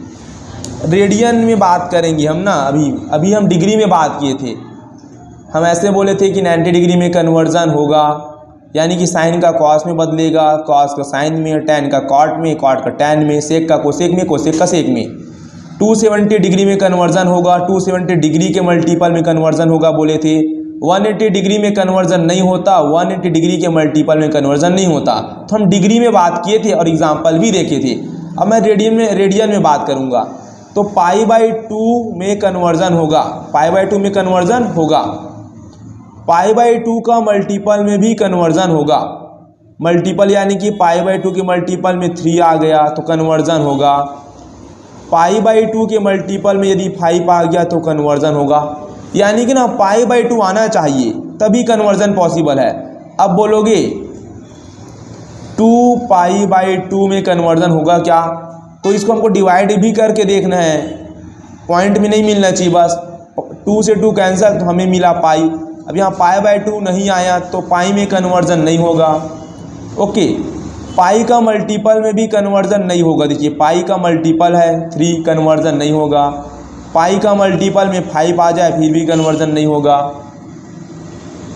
रेडियन में बात करेंगे हम ना, अभी हम डिग्री में बात किए थे, हम ऐसे बोले थे कि 90 डिग्री में कन्वर्जन होगा, यानी कि साइन का कॉस में बदलेगा, कॉस का साइन में, टेन का कॉट में, कॉट का टेन में, सेक का कोसेक में, कोसेक का सेक में। 270 डिग्री में कन्वर्जन होगा, 270 डिग्री के मल्टीपल में कन्वर्जन होगा बोले थे। 180 डिग्री में कन्वर्जन नहीं होता, 180 डिग्री के मल्टीपल में कन्वर्जन नहीं होता। तो हम डिग्री में बात किए थे और एग्जाम्पल भी देखे थे। अब मैं रेडियन में बात करूँगा। तो π/2 में कन्वर्जन होगा, π/2 में कन्वर्जन होगा, π/2 का मल्टीपल में भी कन्वर्जन होगा। मल्टीपल यानी कि π/2 के मल्टीपल में 3 आ गया तो कन्वर्जन होगा। π/2 के मल्टीपल में यदि 5 आ गया तो कन्वर्जन होगा। यानी कि ना π/2 आना चाहिए तभी कन्वर्जन पॉसिबल है। अब बोलोगे 2π/2 में कन्वर्जन होगा क्या? तो इसको हमको डिवाइड भी करके देखना है, पॉइंट में नहीं मिलना चाहिए बस। 2 से 2 कैंसिल तो हमें मिला पाई। अब यहाँ π/2 नहीं आया तो पाई में कन्वर्जन नहीं होगा। ओके, पाई का मल्टीपल में भी कन्वर्जन नहीं होगा। देखिए पाई का मल्टीपल है 3, कन्वर्जन नहीं होगा। पाई का मल्टीपल में 5 आ जाए फिर भी कन्वर्जन नहीं होगा।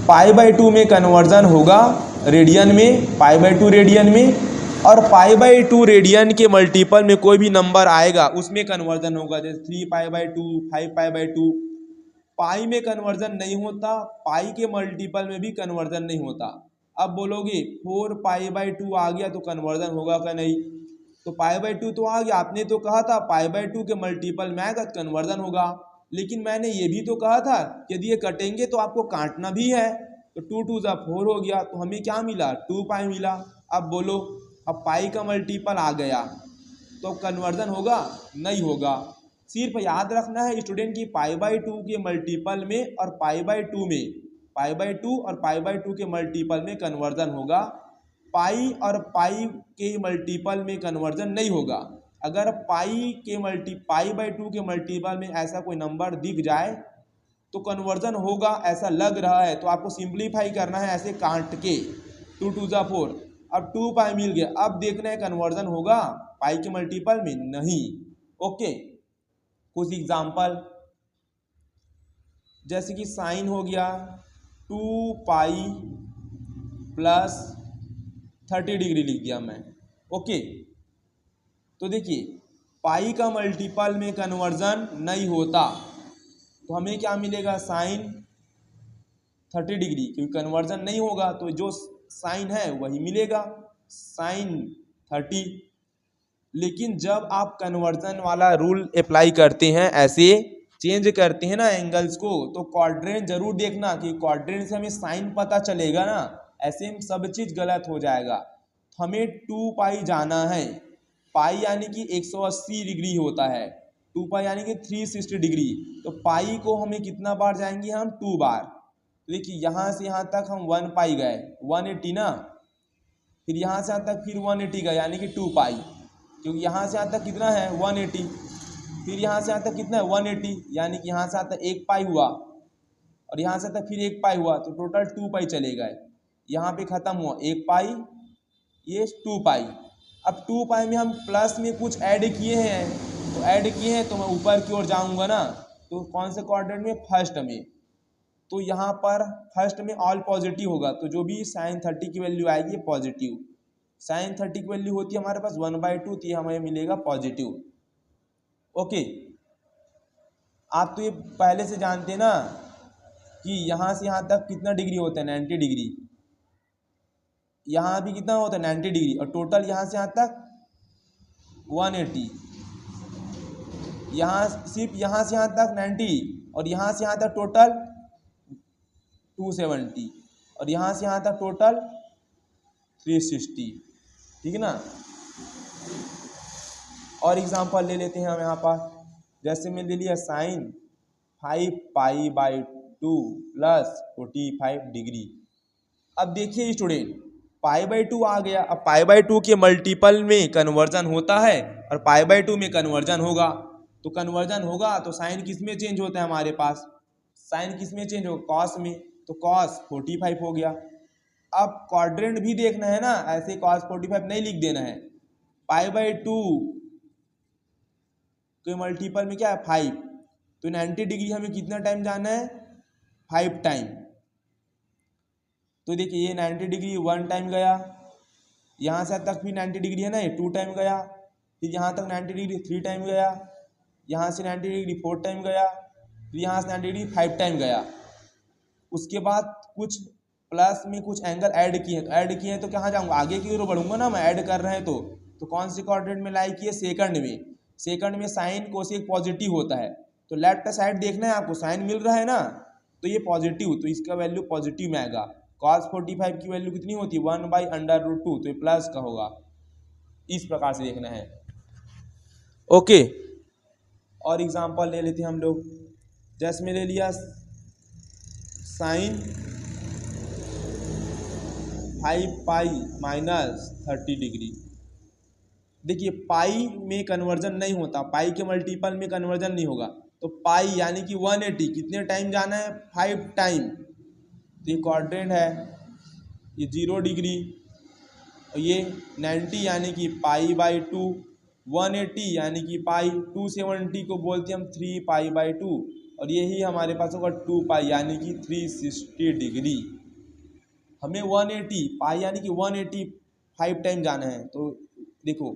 π/2 में कन्वर्जन होगा रेडियन में, π/2 रेडियन में, और π/2 रेडियन के मल्टीपल में कोई भी नंबर आएगा उसमें कन्वर्जन होगा। जैसे 3π/2, 5π/2। पाई में कन्वर्जन नहीं होता, पाई के मल्टीपल में भी कन्वर्जन नहीं होता। अब बोलोगे 4π/2 आ गया तो कन्वर्जन होगा क्या? नहीं। तो π/2 तो आ गया, आपने तो कहा था π/2 के मल्टीपल में आएगा तो कन्वर्जन होगा। लेकिन मैंने ये भी तो कहा था यदि ये कटेंगे तो आपको काटना भी है। तो 2 2 4 हो गया तो हमें क्या मिला? 2π मिला। अब बोलो, अब पाई का मल्टीपल आ गया तो कन्वर्जन होगा? नहीं होगा। सिर्फ याद रखना है स्टूडेंट की π/2 के मल्टीपल में और π/2 में, π/2 और π/2 के मल्टीपल में कन्वर्जन होगा। पाई और पाई के मल्टीपल में कन्वर्जन नहीं होगा। अगर π/2 के मल्टीपल में ऐसा कोई नंबर दिख जाए तो कन्वर्जन होगा ऐसा लग रहा है, तो आपको सिंप्लीफाई करना है ऐसे काट के। 2 2 4, अब 2π मिल गया। अब देखना है कन्वर्जन होगा पाई के मल्टीपल में? नहीं। ओके, कुछ एग्जाम्पल जैसे कि साइन हो गया 2π + 30 डिग्री लिख दिया मैं। ओके, तो देखिए पाई का मल्टीपल में कन्वर्जन नहीं होता तो हमें क्या मिलेगा? साइन 30 डिग्री, क्योंकि कन्वर्जन नहीं होगा तो जो साइन है वही मिलेगा, साइन 30। लेकिन जब आप कन्वर्जन वाला रूल अप्लाई करते हैं, ऐसे चेंज करते हैं ना एंगल्स को, तो क्वाड्रेंट जरूर देखना कि क्वाड्रेंट से हमें साइन पता चलेगा ना, ऐसे में सब चीज़ गलत हो जाएगा। तो हमें 2π जाना है। पाई यानी कि 180 डिग्री होता है, 2π यानी कि 360 डिग्री। तो पाई को हमें कितना बार जाएंगे हम? 2 बार। देखिए यहाँ से यहाँ तक हम 1π गए, 180 ना, फिर यहाँ से यहाँ तक फिर 180 गए यानी कि 2π, क्योंकि यहाँ से यहाँ तक कितना है? 180। फिर यहाँ से यहाँ तक कितना है? 180, यानी कि यहाँ से यहाँ तक 1π हुआ और यहाँ से तक फिर 1π हुआ, तो टोटल 2π चले गए। यहाँ पे ख़त्म हुआ 1π, ये 2π। अब 2π में हम प्लस में कुछ ऐड किए हैं, तो ऐड किए हैं तो मैं ऊपर की ओर जाऊँगा ना, तो कौन से क्वाड्रेंट में? फर्स्ट में। तो यहाँ पर फर्स्ट में ऑल पॉजिटिव होगा, तो जो भी साइन 30 की वैल्यू आएगी पॉजिटिव। साइन 30 की वैल्यू होती है हमारे पास 1/2, तो ये हमें मिलेगा पॉजिटिव। ओके, आप तो ये पहले से जानते हैं ना कि यहाँ से यहाँ तक कितना डिग्री होता है? 90 डिग्री। यहाँ भी कितना होता है? 90 डिग्री। और टोटल यहाँ से यहाँ तक 180। यहाँ सिर्फ यहाँ से यहाँ तक 90 और यहाँ से यहाँ तक टोटल 270 और यहाँ से यहाँ तक टोटल 360। ठीक है ना। और एग्जांपल ले लेते हैं हम यहाँ पर। जैसे मैं ले लिया साइन 5π/2 + 45 डिग्री। अब देखिए स्टूडेंट, π/2 आ गया। अब π/2 के मल्टीपल में कन्वर्जन होता है और π/2 में कन्वर्जन होगा। तो कन्वर्जन होगा तो साइन किस में चेंज होता है हमारे पास? साइन किस में चेंज होगा? कॉस में। तो कॉस 45 हो गया। अब क्वाड्रेंट भी देखना है ना, ऐसे कॉस 45 नहीं लिख देना है। π/2 के मल्टीपल में क्या है? 5। तो 90 डिग्री हमें कितना टाइम जाना है? 5 टाइम। तो देखिए ये 90 डिग्री 1 टाइम गया, यहाँ से तक भी 90 डिग्री है ना, ये 2 टाइम गया, फिर यहाँ तक 90 डिग्री 3 टाइम गया, यहाँ से 90 डिग्री 4 टाइम गया, फिर यहाँ से 90 डिग्री 5 टाइम गया। उसके बाद कुछ प्लस में कुछ एंगल ऐड किए हैं तो कहाँ जाऊँगा, आगे की ओर बढ़ूंगा ना, मैं ऐड कर रहे हैं तो कौन से क्वाड्रेंट में लाई किए, सेकंड में। सेकंड में साइन कोसेक पॉजिटिव होता है, तो लेफ्ट साइड देखना है आपको, साइन मिल रहा है ना, तो ये पॉजिटिव, तो इसका वैल्यू पॉजिटिव में आएगा। cos 45 की वैल्यू कितनी होती है, 1/√2, तो ये प्लस का होगा। इस प्रकार से देखना है। ओके, और एग्जांपल ले लेते हैं हम लोग। जैसे में ले लिया साइन 5π माइनस 30 डिग्री। देखिए पाई में कन्वर्जन नहीं होता, पाई के मल्टीपल में कन्वर्जन नहीं होगा, तो पाई यानी कि 180 कितने टाइम जाना है, 5 टाइम। तो ये क्वाड्रेंट है, ये 0 डिग्री, और ये 90 यानी कि π/2, 180 यानी कि पाई, 270 को बोलते हैं हम 3π/2, और यही हमारे पास होगा 2π यानी कि 360 डिग्री। हमें 180 पाई यानी कि 180 5 टाइम जाना है, तो देखो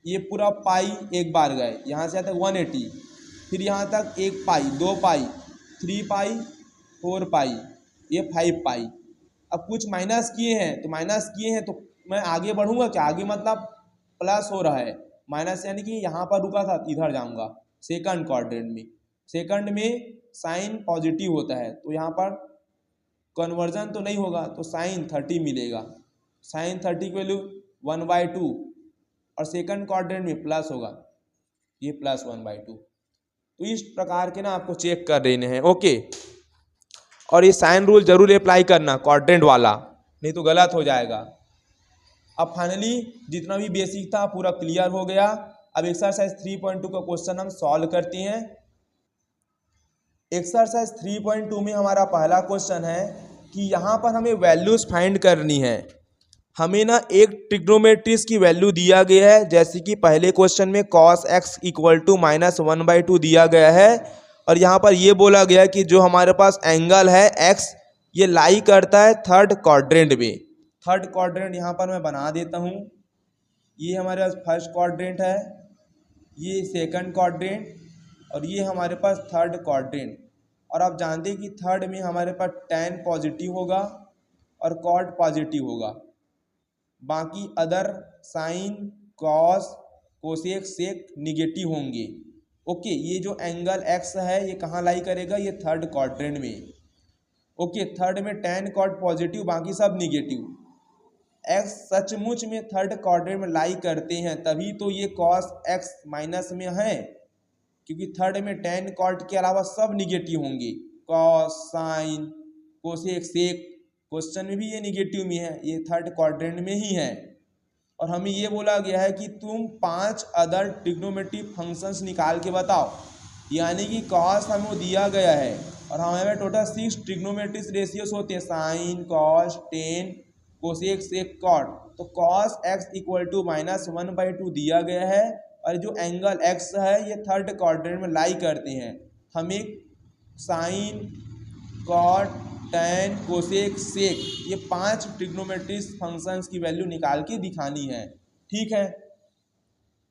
ये पूरा पाई एक बार गए, यहाँ से आता है 180, फिर यहाँ तक 1 पाई, 2 पाई, 3 पाई, 4 पाई, ये 5 पाई। अब कुछ माइनस किए हैं, तो माइनस किए हैं तो मैं आगे बढ़ूंगा क्या, आगे मतलब प्लस हो रहा है, माइनस यानी कि यहाँ पर रुका था इधर जाऊंगा सेकंड क्वाड्रेंट में। सेकंड में साइन पॉजिटिव होता है, तो यहाँ पर कन्वर्जन तो नहीं होगा, तो साइन 30 मिलेगा। साइन 30 की वैल्यू 1/2, और सेकंड क्वाड्रेंट में प्लस होगा, ये प्लस 1/2। तो इस प्रकार के ना आपको चेक कर देने हैं। ओके, और ये साइन रूल जरूर अप्लाई करना क्वाड्रेंट वाला, नहीं तो गलत हो जाएगा। अब फाइनली जितना भी बेसिक था पूरा क्लियर हो गया। अब एक्सरसाइज 3.2 का क्वेश्चन हम सॉल्व करते हैं। एक्सरसाइज 3.2 में हमारा पहला क्वेश्चन है कि यहाँ पर हमें वैल्यूज फाइंड करनी है। हमें ना एक ट्रिग्नोमेट्रिक्स की वैल्यू दिया गया है, जैसे कि पहले क्वेश्चन में cos x = -1/2 दिया गया है, और यहाँ पर ये बोला गया कि जो हमारे पास एंगल है x, ये लाई करता है थर्ड क्वाड्रेंट में। थर्ड क्वाड्रेंट यहाँ पर मैं बना देता हूँ। ये हमारे पास फर्स्ट क्वाड्रेंट है, ये सेकंड क्वाड्रेंट, और ये हमारे पास थर्ड क्वाड्रेंट। और आप जानते हैं कि थर्ड में हमारे पास tan पॉजिटिव होगा और cot पॉजिटिव होगा, बाकी other sine cos cosec sec negative होंगे। ओके, ये जो एंगल x है ये कहाँ लाई करेगा, ये थर्ड क्वाड्रेंट में। ओके, थर्ड में tan cot पॉजिटिव, बाकी सब निगेटिव। x सचमुच में थर्ड क्वाड्रेंट में लाई करते हैं, तभी तो ये cos x माइनस में है, क्योंकि थर्ड में tan cot के अलावा सब निगेटिव होंगे। cos sine cosec sec question में भी ये निगेटिव में है, ये थर्ड क्वाड्रेंट में ही है। और हमें ये बोला गया है कि तुम 5 अदर ट्रिग्नोमेट्रिक फंक्शंस निकाल के बताओ, यानी कि cos हमें दिया गया है और हमें टोटल 6 ट्रिग्नोमेट्रिक रेशियोज होते हैं, sine cos tan cosec sec cot। तो cos x = -1/2 दिया गया है, और जो एंगल x है ये थर्ड क्वाड्रेंट में लाई करते हैं। हमें sine cot tan cosec sec ये 5 ट्रिग्नोमेट्रिक फंक्शंस की वैल्यू निकाल के दिखानी है। ठीक है,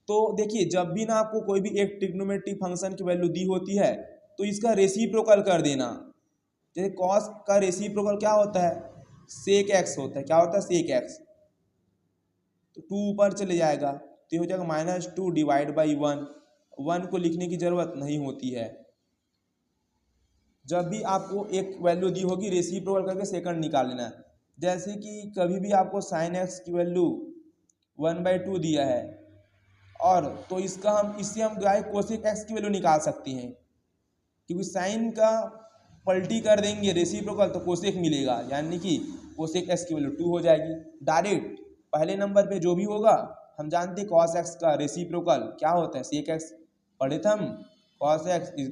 तो देखिए जब भी ना आपको कोई भी एक ट्रिग्नोमेट्रिक फंक्शन की वैल्यू दी होती है तो इसका रेसिप्रोकल कर देना। जैसे cos का रेसिप्रोकल क्या होता है, सेक x होता है। क्या होता है, सेक x। तो 2 ऊपर चले जाएगा, तो ये हो जाएगा -2 / 1। 1 को लिखने की जरूरत नहीं होती है। जब भी आपको एक वैल्यू दी होगी रेसिप्रोकल करके सेकंड निकाल लेना है। जैसे कि कभी भी आपको साइन x की वैल्यू 1/2 दिया है, और तो इससे हम डायरेक्ट कोसेक x की वैल्यू निकाल सकते हैं, क्योंकि साइन का पलटी कर देंगे रेसिप्रोकल तो कोसेक मिलेगा, यानी कि कोसेक x की वैल्यू 2 हो जाएगी। डायरेक्ट पहले नंबर पे जो भी होगा, हम जानते हैं cos x का रेसिप्रोकल क्या होता है, सेक x। पढ़े थे हम, cos x =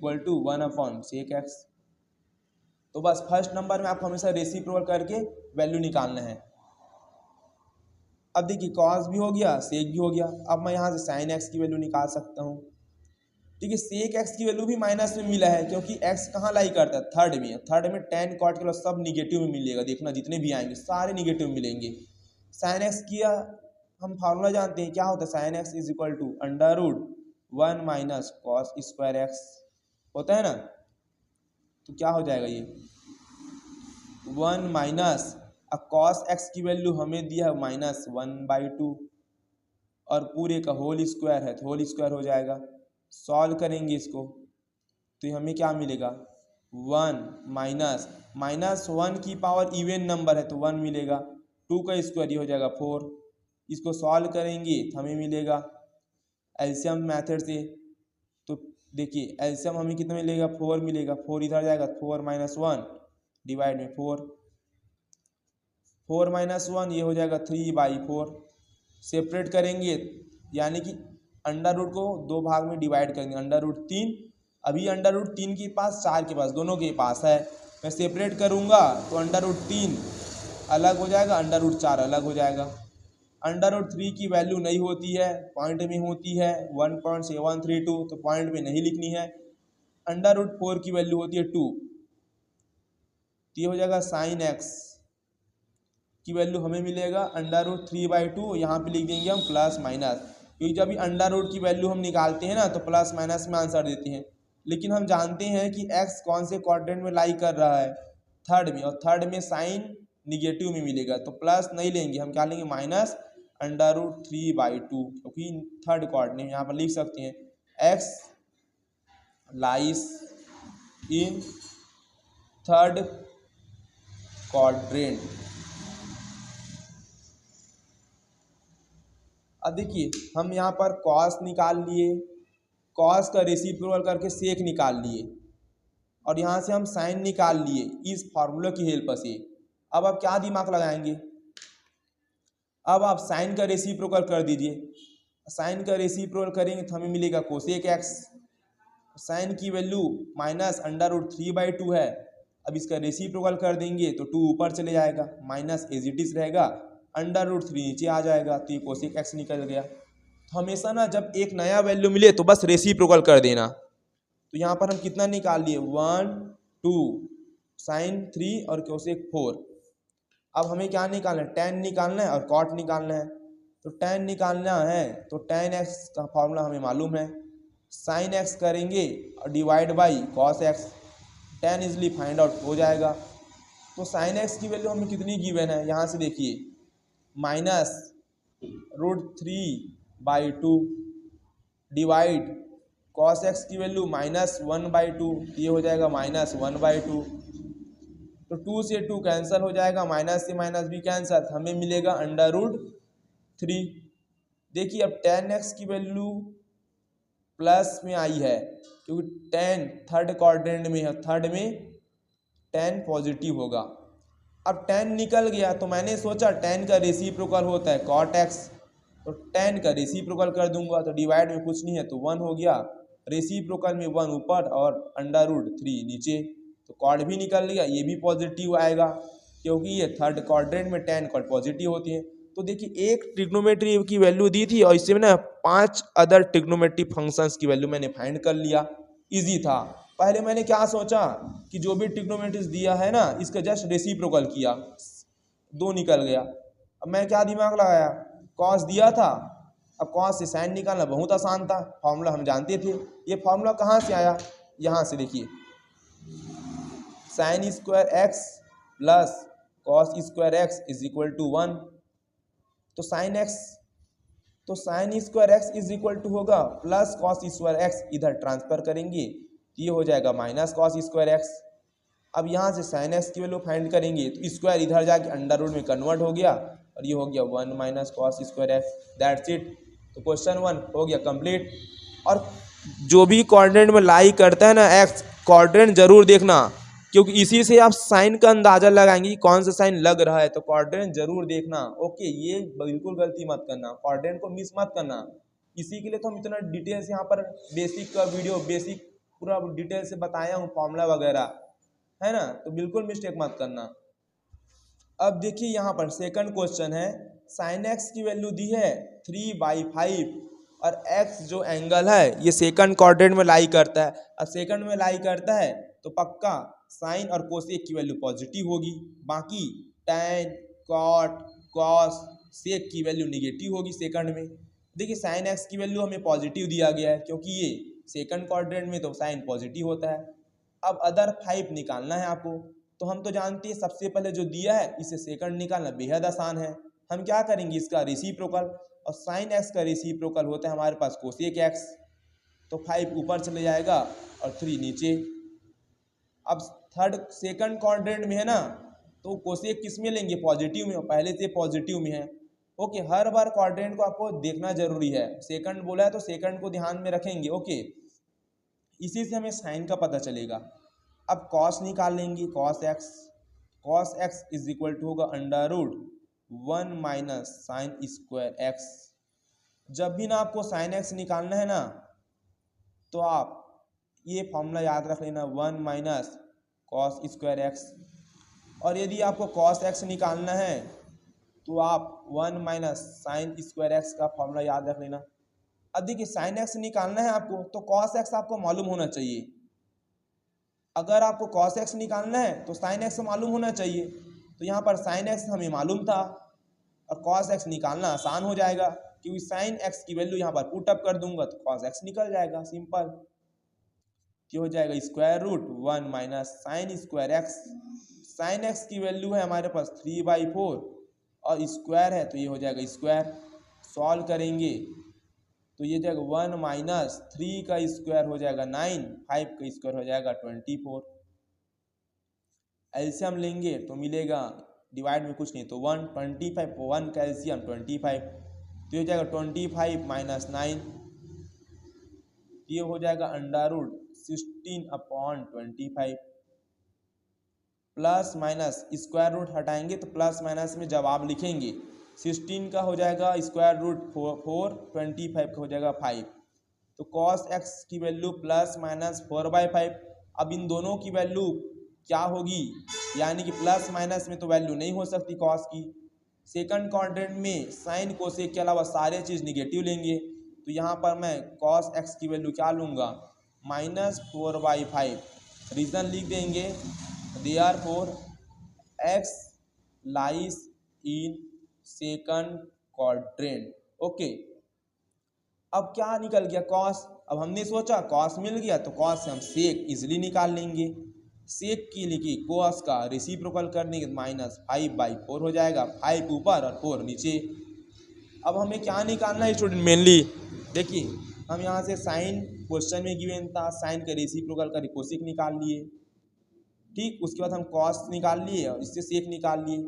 1/sec x। तो बस फर्स्ट नंबर में आपको हमेशा रेसिप्रोकल करके वैल्यू निकालना है। अब देखिए cos भी हो गया, सेक भी हो गया। अब मैं यहाँ से साइन x की वैल्यू निकाल सकता हूँ। ठीक है, सेक एक्स की वैल्यू भी माइनस में मिला है क्योंकि एक्स कहाँ लाई करता है, थर्ड में। थर्ड में टेन कॉट के बाद सब निगेटिव में मिलेगा, देखना जितने भी आएंगे सारे निगेटिव मिलेंगे। साइन एक्स किया, हम फार्मूला जानते हैं क्या होता है, sine x is equal to under root 1 minus cos square x होता है ना। तो क्या हो जाएगा ये 1 माइनस कॉस एक्स की वैल्यू हमें दिया है -1/2 और पूरे का होल स्क्वायर है तो होल स्क्वायर हो जाएगा। सॉल्व करेंगे इसको तो हमें क्या मिलेगा 1 माइनस 1 की पावर इवन नंबर है तो 1 मिलेगा, 2 का स्क्वायर ये हो जाएगा 4। इसको सॉल्व करेंगे तो हमें मिलेगा एलसीएम मेथड से। तो देखिए एलसीएम हमें कितना मिलेगा 4 मिलेगा, 4 इधर जाएगा 4 - 1 डिवाइड में 4 - 1 ये हो जाएगा 3/4। सेपरेट करेंगे यानी कि अंडर रूट को दो भाग में डिवाइड करेंगे, अंडर रूट 3 अभी अंडर रूट 3 के पास 4 के पास दोनों के पास है, मैं सेपरेट करूँगा तो अंडर रूट 3 अलग हो जाएगा, अंडर रूट 4 अलग हो जाएगा। अंडर रूट 3 की वैल्यू नहीं होती है, पॉइंट में होती है 1.732 तो पॉइंट में नहीं लिखनी है। अंडर रूट 4 की वैल्यू होती है 2 तो ये हो जाएगा साइन एक्स की वैल्यू हमें मिलेगा अंडर रूट 3/2, यहाँ पे लिख देंगे हम प्लस माइनस, क्योंकि जब भी अंडर रूट की वैल्यू हम निकालते हैं ना तो प्लस माइनस में आंसर देते हैं। लेकिन हम जानते हैं कि एक्स कौन से क्वाड्रेंट में लाई कर रहा है, थर्ड में, और थर्ड में साइन निगेटिव में मिलेगा तो प्लस नहीं लेंगे, हम क्या लेंगे माइनस अंडर रूट 3/2, क्योंकि थर्ड क्वाड्रेंट यहाँ पर लिख सकते हैं x lies in third quadrant. अब देखिए हम यहाँ पर कॉस निकाल लिए, कॉस का रेसिप्रोकल करके सेक निकाल लिए और यहाँ से हम साइन निकाल लिए इस फार्मूला की हेल्प से। अब आप क्या दिमाग लगाएंगे, अब आप साइन का रेसिप्रोकल कर दीजिए, साइन का रेसिप्रोकल करेंगे तो हमें मिलेगा कोसेक एक्स, साइन की वैल्यू माइनस अंडर रूट 3/2 है। अब इसका रेसिप्रोकल कर देंगे तो 2 ऊपर चले जाएगा, माइनस एज इट इज रहेगा, अंडर रूट 3 नीचे आ जाएगा तो ये कोसेक एक्स निकल गया। तो हमेशा ना जब एक नया वैल्यू मिले तो बस रेसिप्रोकल कर देना। तो यहाँ पर हम कितना निकाल लिए 1 2 साइन 3 और कोसेक 4। अब हमें क्या निकालना है, tan निकालना है और cot निकालना है। तो tan निकालना है तो tan x का फॉर्मूला हमें मालूम है, साइन x करेंगे और divide by cos x, tan easily find out हो जाएगा। तो साइन x की वैल्यू हमें कितनी गिवन है, यहाँ से देखिए -√3/2 डिवाइड cos x की वैल्यू -1/2, ये हो जाएगा -1/2। तो 2 से 2 कैंसिल हो जाएगा, माइनस से माइनस भी कैंसिल, हमें मिलेगा अंडर रूट 3। देखिए अब tan x की वैल्यू प्लस में आई है क्योंकि tan थर्ड क्वाड्रेंट में है, थर्ड में tan पॉजिटिव होगा। अब tan निकल गया तो मैंने सोचा tan का रेसिप्रोकल होता है cot x, तो tan का रेसिप्रोकल कर दूंगा तो डिवाइड में कुछ नहीं है तो 1 हो गया, रेसिप्रोकल में 1 ऊपर और अंडर रूट 3 नीचे, तो कॉर्ड भी निकल गया, ये भी पॉजिटिव आएगा क्योंकि ये थर्ड क्वाड्रेंट में tan कॉर्ड पॉजिटिव होती है। तो देखिए एक ट्रिग्नोमेट्री की वैल्यू दी थी और इससे ना 5 अदर ट्रिग्नोमेट्री फंक्शंस की वैल्यू मैंने फाइंड कर लिया, इजी था। पहले मैंने क्या सोचा कि जो भी ट्रिग्नोमेट्रीज दिया है ना इसका जस्ट रेसिप्रोकल किया, 2 निकल गया। अब मैं क्या दिमाग लगाया, कॉस दिया था, अब कॉस से साइन निकालना बहुत आसान था, फॉर्मूला हम जानते थे। ये फॉर्मूला कहाँ से आया, यहाँ से देखिए sine square x plus cos square x is equal to 1। तो sine square x is equal to होगा प्लस कॉस स्क्वायर एक्स, इधर ट्रांसफर करेंगे तो ये हो जाएगा माइनस कॉस स्क्वायर एक्स। अब यहाँ से साइन एक्स की वैल्यू फाइंड करेंगे तो स्क्वायर इधर जाके अंडर रूट में कन्वर्ट हो गया और ये हो गया 1 minus cos square x, that's it. तो क्वेश्चन 1 हो गया कंप्लीट। और जो भी क्वाड्रेंट में लाई करता है ना एक्स, क्वाड्रेंट जरूर देखना क्योंकि इसी से आप साइन का अंदाजा लगाएंगे कौन सा साइन लग रहा है, तो क्वाड्रेंट जरूर देखना। ओके, ये बिल्कुल गलती मत करना, क्वाड्रेंट को मिस मत करना। इसी के लिए तो हम इतना डिटेल्स यहाँ पर बेसिक का वीडियो बेसिक पूरा डिटेल से बताया हूँ, फॉर्मूला वगैरह है ना, तो बिल्कुल मिस्टेक मत करना। अब देखिए यहाँ पर सेकंड क्वेश्चन है, साइन एक्स की वैल्यू दी है 3/5 और एक्स जो एंगल है ये सेकंड क्वाड्रेंट में लाई करता है। अब सेकंड में लाई करता है तो पक्का साइन और कोसेक की वैल्यू पॉजिटिव होगी, बाकी टैन, कॉट, कॉस, सेक की वैल्यू निगेटिव होगी सेकंड में। देखिए साइन एक्स की वैल्यू हमें पॉजिटिव दिया गया है क्योंकि ये सेकंड क्वाड्रेंट में तो साइन पॉजिटिव होता है। अब अदर 5 निकालना है आपको, तो हम तो जानते हैं सबसे पहले जो दिया है इसे सेकंड निकालना बेहद आसान है। हम क्या करेंगे, इसका रेसिप्रोकल, और साइन एक्स का रेसिप्रोकल होता है हमारे पास कोसेक एक्स, तो 5 ऊपर चले जाएगा और 3 नीचे। अब थर्ड सेकंड क्वाड्रेंट में है ना, तो कोसेक किस में लेंगे, पॉजिटिव में, पहले से पॉजिटिव में है। ओके, हर बार क्वाड्रेंट को आपको देखना जरूरी है, सेकंड बोला है तो सेकंड को ध्यान में रखेंगे। ओके, इसी से हमें साइन का पता चलेगा। अब कॉस निकाल लेंगे, cos x is equal to होगा under root 1 minus sine square x. जब भी ना आपको साइन एक्स निकालना है ना, तो आप ये फॉर्मूला याद रख लेना, 1 माइनस कॉस स्क्वायर एक्स। और यदि आपको कॉस एक्स निकालना है तो आप 1 माइनस साइन स्क्वायर एक्स का फॉर्मूला याद रख लेना। अब देखिए साइन एक्स निकालना है आपको तो कॉस एक्स आपको मालूम होना चाहिए। अगर आपको कॉस एक्स निकालना है तो साइन एक्स मालूम होना चाहिए, तो यहाँ पर साइन एक्स हमें मालूम था और कॉस एक्स निकालना आसान हो जाएगा क्योंकि साइन एक्स की वैल्यू यहाँ पर पुट अप कर दूंगा तो कॉस एक्स निकल जाएगा, सिंपल। क्या हो जाएगा, square root 1 minus sine square x. Sine x की वैल्यू है हमारे पास 3/4 और स्क्वायर है तो ये हो जाएगा स्क्वायर। सॉल्व करेंगे तो ये जाएगा 1 माइनस 3 का स्क्वायर हो जाएगा 9, 5 का स्क्वायर हो जाएगा 24। एलसीएम लेंगे तो मिलेगा, डिवाइड में कुछ नहीं तो 1, 25, 1 का एलसीएम 25, तो ये हो जाएगा 25 माइनस 9, ये हो जाएगा under root 16/25। Plus minus square root हटाएंगे तो प्लस माइनस में जवाब लिखेंगे, 16 का हो जाएगा स्क्वायर रूट 4, 25 का हो जाएगा 5, तो कॉस एक्स की वैल्यू प्लस माइनस 4/5। अब इन दोनों की वैल्यू क्या होगी, यानी कि प्लस माइनस में तो वैल्यू नहीं हो सकती कॉस की। सेकंड क्वाड्रेंट में साइन कोसेक के अलावा सारे चीज़ निगेटिव लेंगे, तो यहाँ पर मैं कॉस एक्स की वैल्यू क्या लूँगा, -4/5। रीज़न लिख देंगे, therefore x lies in second quadrant. Okay, अब क्या निकल गया, कॉस। अब हमने सोचा कॉस मिल गया तो कॉस से हम सेक इजिली निकाल लेंगे। सेक की लिखी कॉस का रेसिप्रोकल करने के -5/4 हो जाएगा, 5 ऊपर और 4 नीचे। अब हमें क्या निकालना है स्टूडेंट, मेनली देखिए हम यहाँ से साइन क्वेश्चन में गिवन था, साइन का रेसिप्रोकल का कोसेक निकाल लिए, ठीक। उसके बाद हम कॉस निकाल लिए और इससे सेक निकाल लिए।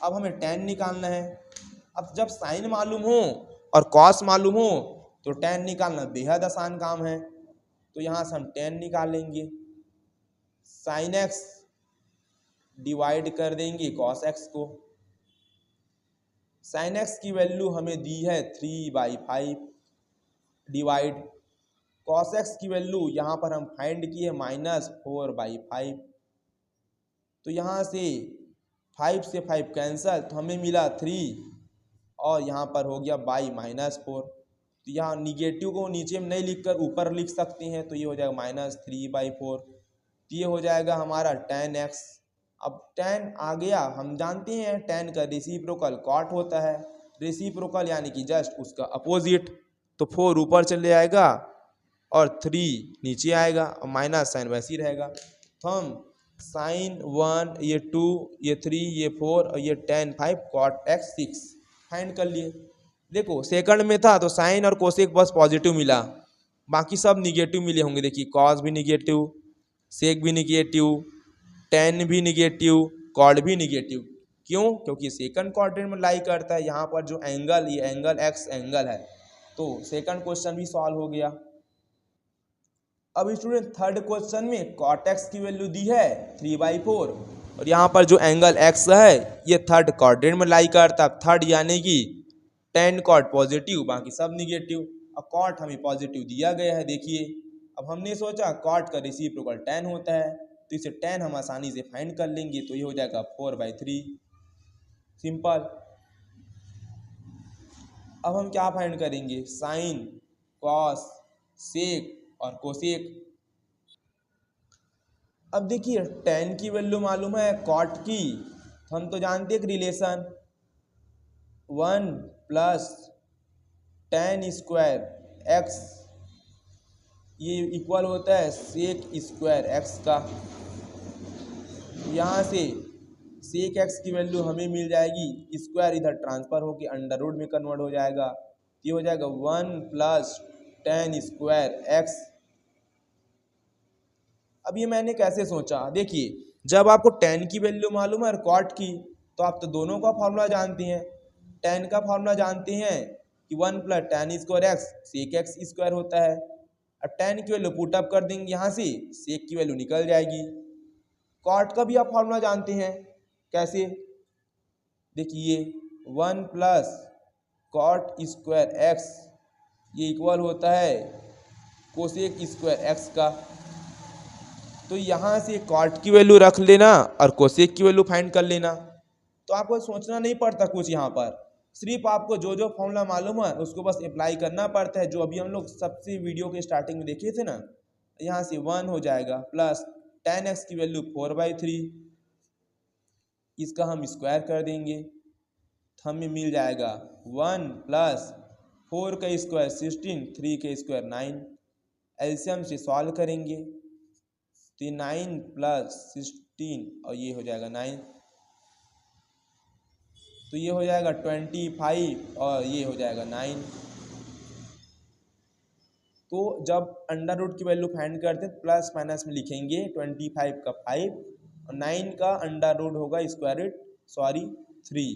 अब हमें टैन निकालना है। अब जब साइन मालूम हो और कॉस मालूम हो तो टैन निकालना बेहद आसान काम है, तो यहाँ से हम टैन निकालेंगे। साइन एक्स डिवाइड कर देंगे कॉस एक्स को। साइन एक्स की वैल्यू हमें दी है 3/5 डिवाइड कॉस एक्स की वैल्यू यहाँ पर हम फाइंड किए -4/5, तो यहाँ से 5 से 5 कैंसल तो हमें मिला 3 और यहाँ पर हो गया बाई -4। तो यहाँ निगेटिव को नीचे में नहीं लिखकर ऊपर लिख सकते हैं, तो ये हो जाएगा -3/4। तो ये हो जाएगा हमारा tan x। अब tan आ गया, हम जानते हैं tan का रेसिप्रोकल कॉट होता है, रेसिप्रोकल यानी कि जस्ट उसका अपोजिट, तो 4 ऊपर चले जाएगा और 3 नीचे आएगा और माइनस साइन वैसे ही रहेगा। तो हम साइन 1, ये 2, ये 3, ये 4 और ये tan 5 cot x 6 फाइंड कर लिए। देखो सेकंड में था तो साइन और कोसेक बस पॉजिटिव मिला, बाकी सब निगेटिव मिले होंगे। देखिए कॉस भी निगेटिव, सेक भी निगेटिव, tan भी निगेटिव, कॉड भी निगेटिव। क्यों? क्योंकि सेकंड क्वाड्रेंट में लाई करता है। यहाँ पर जो एंगल, ये एंगल x एंगल है, तो सेकंड क्वेश्चन भी सॉल्व हो गया। अब स्टूडेंट थर्ड क्वेश्चन में cot x की वैल्यू दी है 3/4 और यहाँ पर जो एंगल x है ये थर्ड क्वाड्रेंट में लाई करता है। थर्ड यानी कि tan cot पॉजिटिव, बाकी सब निगेटिव। अब cot हमें पॉजिटिव दिया गया है। देखिए अब हमने सोचा cot का रेसिप्रोकल tan होता है, तो इसे tan हम आसानी से फाइंड कर लेंगे, तो ये हो जाएगा 4/3, सिंपल। अब हम क्या फाइंड करेंगे, साइन, कॉस, सेक और कोसेक। अब देखिए tan की वैल्यू मालूम है cot की, तो हम तो जानते हैं एक relation 1 plus tan square x, ये इक्वल होता है सेक स्क्वायर एक्स का। यहाँ से सेक एक्स की वैल्यू हमें मिल जाएगी, स्क्वायर इधर ट्रांसफर होकर अंडर रूट में कन्वर्ट हो जाएगा, ये हो जाएगा 1 प्लस tan स्क्वायर एक्स। अब ये मैंने कैसे सोचा, देखिए जब आपको tan की वैल्यू मालूम है और cot की, तो आप तो दोनों का फॉर्मूला जानते हैं। tan का फॉर्मूला जानते हैं कि 1 plus tan square x sec x square होता है। अब tan की वैल्यू पुट अप कर देंगे यहाँ से, सेक की वैल्यू निकल जाएगी। cot का भी आप फॉर्मूला जानते हैं, कैसे, देखिए 1 प्लस cot स्क्वायर एक्स ये इक्वल होता है कोसेक स्क्वायर एक्स का। तो यहाँ से cot की वैल्यू रख लेना और कोसेक की वैल्यू फाइंड कर लेना, तो आपको सोचना नहीं पड़ता कुछ। यहाँ पर सिर्फ आपको जो जो फॉर्मूला मालूम है उसको बस अप्लाई करना पड़ता है, जो अभी हम लोग सबसे वीडियो के स्टार्टिंग में देखे थे ना। यहाँ से 1 हो जाएगा प्लस tan x की वैल्यू 4/3, इसका हम स्क्वायर कर देंगे तो हमें मिल जाएगा 1 प्लस 4 का स्क्वायर 16, 3 का स्क्वायर 9, एलसीएम से सॉल्व करेंगे तो 9 प्लस 16 और ये हो जाएगा 9, तो ये हो जाएगा 25 और ये हो जाएगा 9। तो जब अंडर रूट की वैल्यू फाइंड करते हैं प्लस माइनस में लिखेंगे 25 का 5 और 9 का अंडर रूट होगा स्क्वायर रूट 3।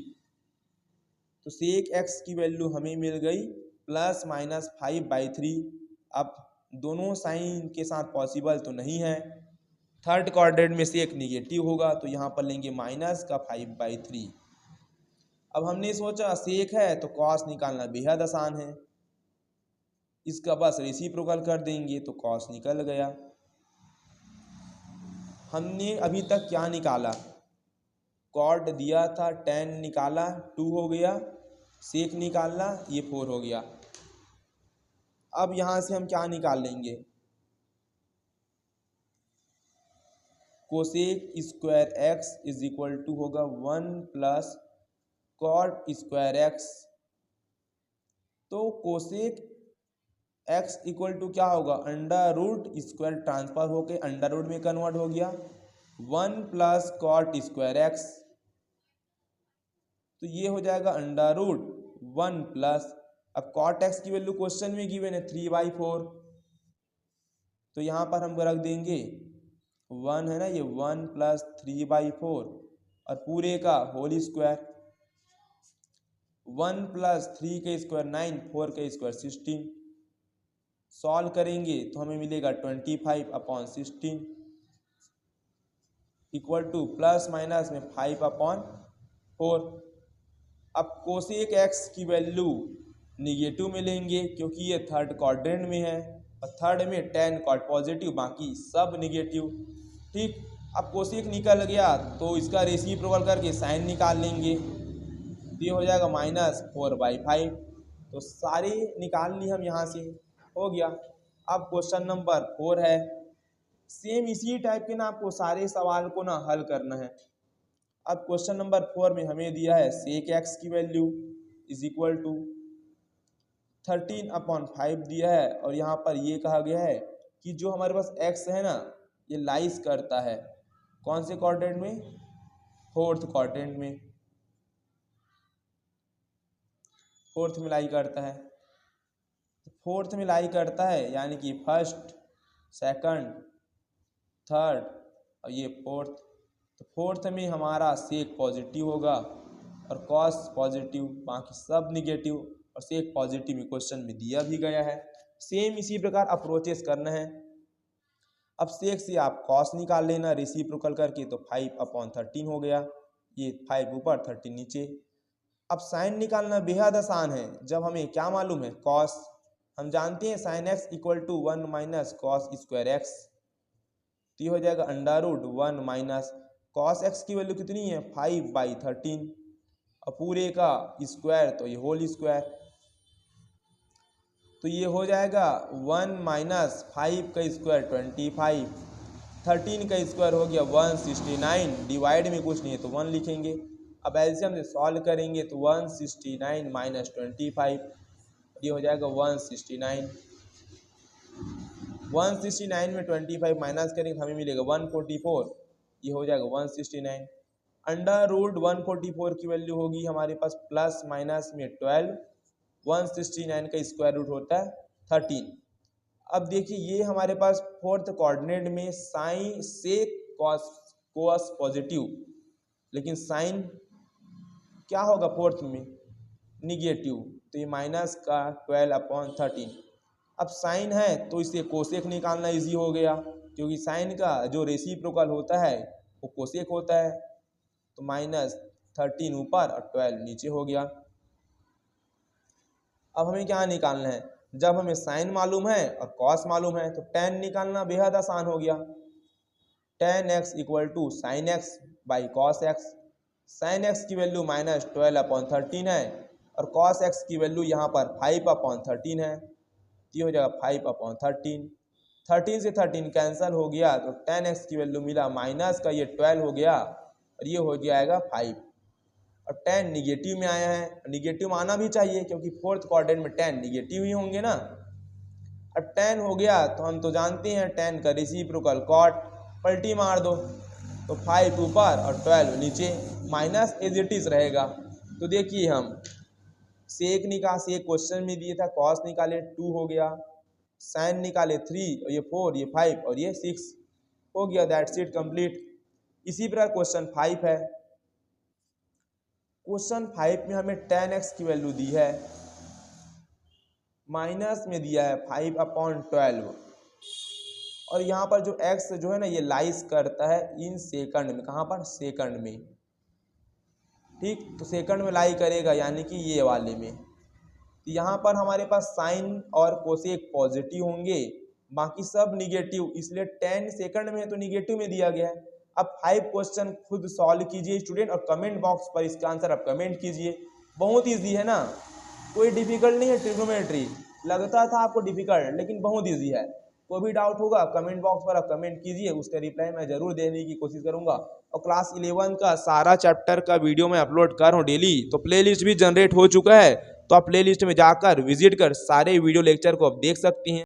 तो सेक एक्स की वैल्यू हमें मिल गई प्लस माइनस 5/3। अब दोनों साइन के साथ पॉसिबल तो नहीं है, थर्ड क्वाड्रेंट में सेक निगेटिव होगा, तो यहाँ पर लेंगे माइनस का 5/3। अब हमने सोचा सेक है तो कॉस निकालना बेहद आसान है, इसका बस रेसिप्रोकल कर देंगे तो कॉस निकल गया। हमने अभी तक क्या निकाला, कॉट दिया था tan निकाला 2 हो गया, सेक निकालना ये 4 हो गया। अब यहाँ से हम क्या निकाल लेंगे, cosec square x is equal to होगा 1 प्लस कॉट स्क्वायर एक्स। तो कोसेक एक्स इक्वल टू क्या होगा, अंडर रूट स्क्वायर ट्रांसफर होके अंडर रूट में कन्वर्ट हो गया 1 प्लस कॉट स्क्वायर एक्स, तो ये हो जाएगा अंडर रूट 1 प्लस, अब कॉट एक्स की वैल्यू क्वेश्चन में गिवन है 3/4, तो यहाँ पर हम रख देंगे 1 है ना, ये 1 प्लस 3/4 और पूरे का होल स्क्वायर, 1 प्लस 3 का स्क्वायर 9, 4 का स्क्वायर 16। सॉल्व करेंगे तो हमें मिलेगा 25/16 इक्वल टू प्लस माइनस में 5/4। अब कोसेक एक्स की वैल्यू निगेटिव में लेंगे क्योंकि ये थर्ड क्वाड्रेंट में है और थर्ड में tan cot पॉजिटिव, बाकी सब निगेटिव। ठीक, अब कोसेक निकल गया तो इसका रेसिप्रोकल करके साइन निकाल लेंगे, ये हो जाएगा -4/5। तो सारे निकाल ली हम यहाँ से, हो गया। अब क्वेश्चन नंबर 4 है, सेम इसी टाइप के ना आपको सारे सवाल को ना हल करना है। अब क्वेश्चन नंबर 4 में हमें दिया है सेक एक्स की वैल्यू इज इक्वल टू 13/5 दिया है, और यहाँ पर ये कहा गया है कि जो हमारे पास एक्स है ना ये लाइज करता है कौन से क्वाड्रेंट में, फोर्थ क्वाड्रेंट में, फोर्थ में लाई करता है, फोर्थ में लाई करता है यानी कि फर्स्ट, सेकंड, थर्ड और ये फोर्थ। तो फोर्थ में हमारा सेक पॉजिटिव होगा और कॉस पॉजिटिव, बाकी सब निगेटिव, और सेक पॉजिटिव में क्वेश्चन में दिया भी गया है। सेम इसी प्रकार अप्रोचेस करना है। अब सेक से आप कॉस निकाल लेना रेसिप्रोकल करके, तो 5/13 हो गया, ये 5 ऊपर 13 नीचे। अब साइन निकालना बेहद आसान है, जब हमें क्या मालूम है कॉस, हम जानते हैं sine x equal to 1 minus cos square x, तो ये हो जाएगा under root 1 minus cos x की वैल्यू कितनी है 5/13 और पूरे का स्क्वायर तो ये होल स्क्वायर, तो ये हो जाएगा 1 माइनस 5 का स्क्वायर 25, 13 का स्क्वायर हो गया 169, डिवाइड में कुछ नहीं है तो 1 लिखेंगे। अब एलसीएम से सॉल्व करेंगे तो 169 माइनस 25, ये हो जाएगा 169। 169 में 25 माइनस करेंगे तो हमें मिलेगा 144, ये हो जाएगा 169। अंडर रूट 144 की वैल्यू होगी हमारे पास प्लस माइनस में 12, 169 का स्क्वायर रूट होता है 13। अब देखिए ये हमारे पास फोर्थ कोऑर्डिनेट में साइन सेक कॉस पॉजिटिव, लेकिन साइन क्या होगा फोर्थ में निगेटिव, तो ये माइनस का 12/13। अब साइन है तो इसे कोसेक निकालना इजी हो गया, क्योंकि साइन का जो रेसिप्रोकल होता है वो कोसेक होता है। तो -13 ऊपर और 12 नीचे हो गया। अब हमें क्या निकालना है, जब हमें साइन मालूम है और कॉस मालूम है तो tan निकालना बेहद आसान हो गया। tan x equal to sine x by cos x. Sine x की वैल्यू -12/13 है और कॉस एक्स की वैल्यू यहाँ पर 5/13 है, ये हो जाएगा 5/13। 13 से 13 कैंसिल हो गया तो tan x की वैल्यू मिला माइनस का ये 12 हो गया और ये हो जाएगा 5। और tan निगेटिव में आया है, निगेटिव आना भी चाहिए क्योंकि फोर्थ क्वाड्रेंट में tan निगेटिव ही होंगे ना। अब tan हो गया तो हम तो जानते हैं tan का रेसिप्रोकल cot, पलटी मार दो तो 5 ऊपर और 12 नीचे, माइनस एज इट इज रहेगा। तो देखिए हम सेक क्वेश्चन में दिए था, कॉस निकाले 2 हो गया, साइन निकाले 3 और ये 4, ये 5 और ये 6 हो गया। That's it complete. इसी प्रकार क्वेश्चन 5 है। क्वेश्चन 5 में हमें tan x की वैल्यू दी है, माइनस में दिया है 5/12 और यहाँ पर जो x जो है ना ये लाइज करता है इन सेकंड में, कहाँ पर सेकंड में, ठीक। तो सेकंड में लाई करेगा यानी कि ये वाले में। तो यहाँ पर हमारे पास साइन और कोसेक पॉजिटिव होंगे, बाकी सब निगेटिव, इसलिए tan सेकंड में है तो निगेटिव में दिया गया है। अब 5 क्वेश्चन खुद सॉल्व कीजिए स्टूडेंट और कमेंट बॉक्स पर इसका आंसर आप कमेंट कीजिए। बहुत इजी है ना, कोई डिफिकल्ट नहीं है। ट्रिग्नोमेट्री लगता था आपको डिफिकल्ट, लेकिन बहुत इजी है। कोई भी डाउट होगा कमेंट बॉक्स पर आप कमेंट कीजिए, उसका रिप्लाई मैं जरूर देने की कोशिश करूंगा। और क्लास 11 का सारा चैप्टर का वीडियो मैं अपलोड कर रहा हूँ डेली, तो प्लेलिस्ट भी जनरेट हो चुका है, तो आप प्लेलिस्ट में जाकर विजिट कर सारे वीडियो लेक्चर को आप देख सकते हैं।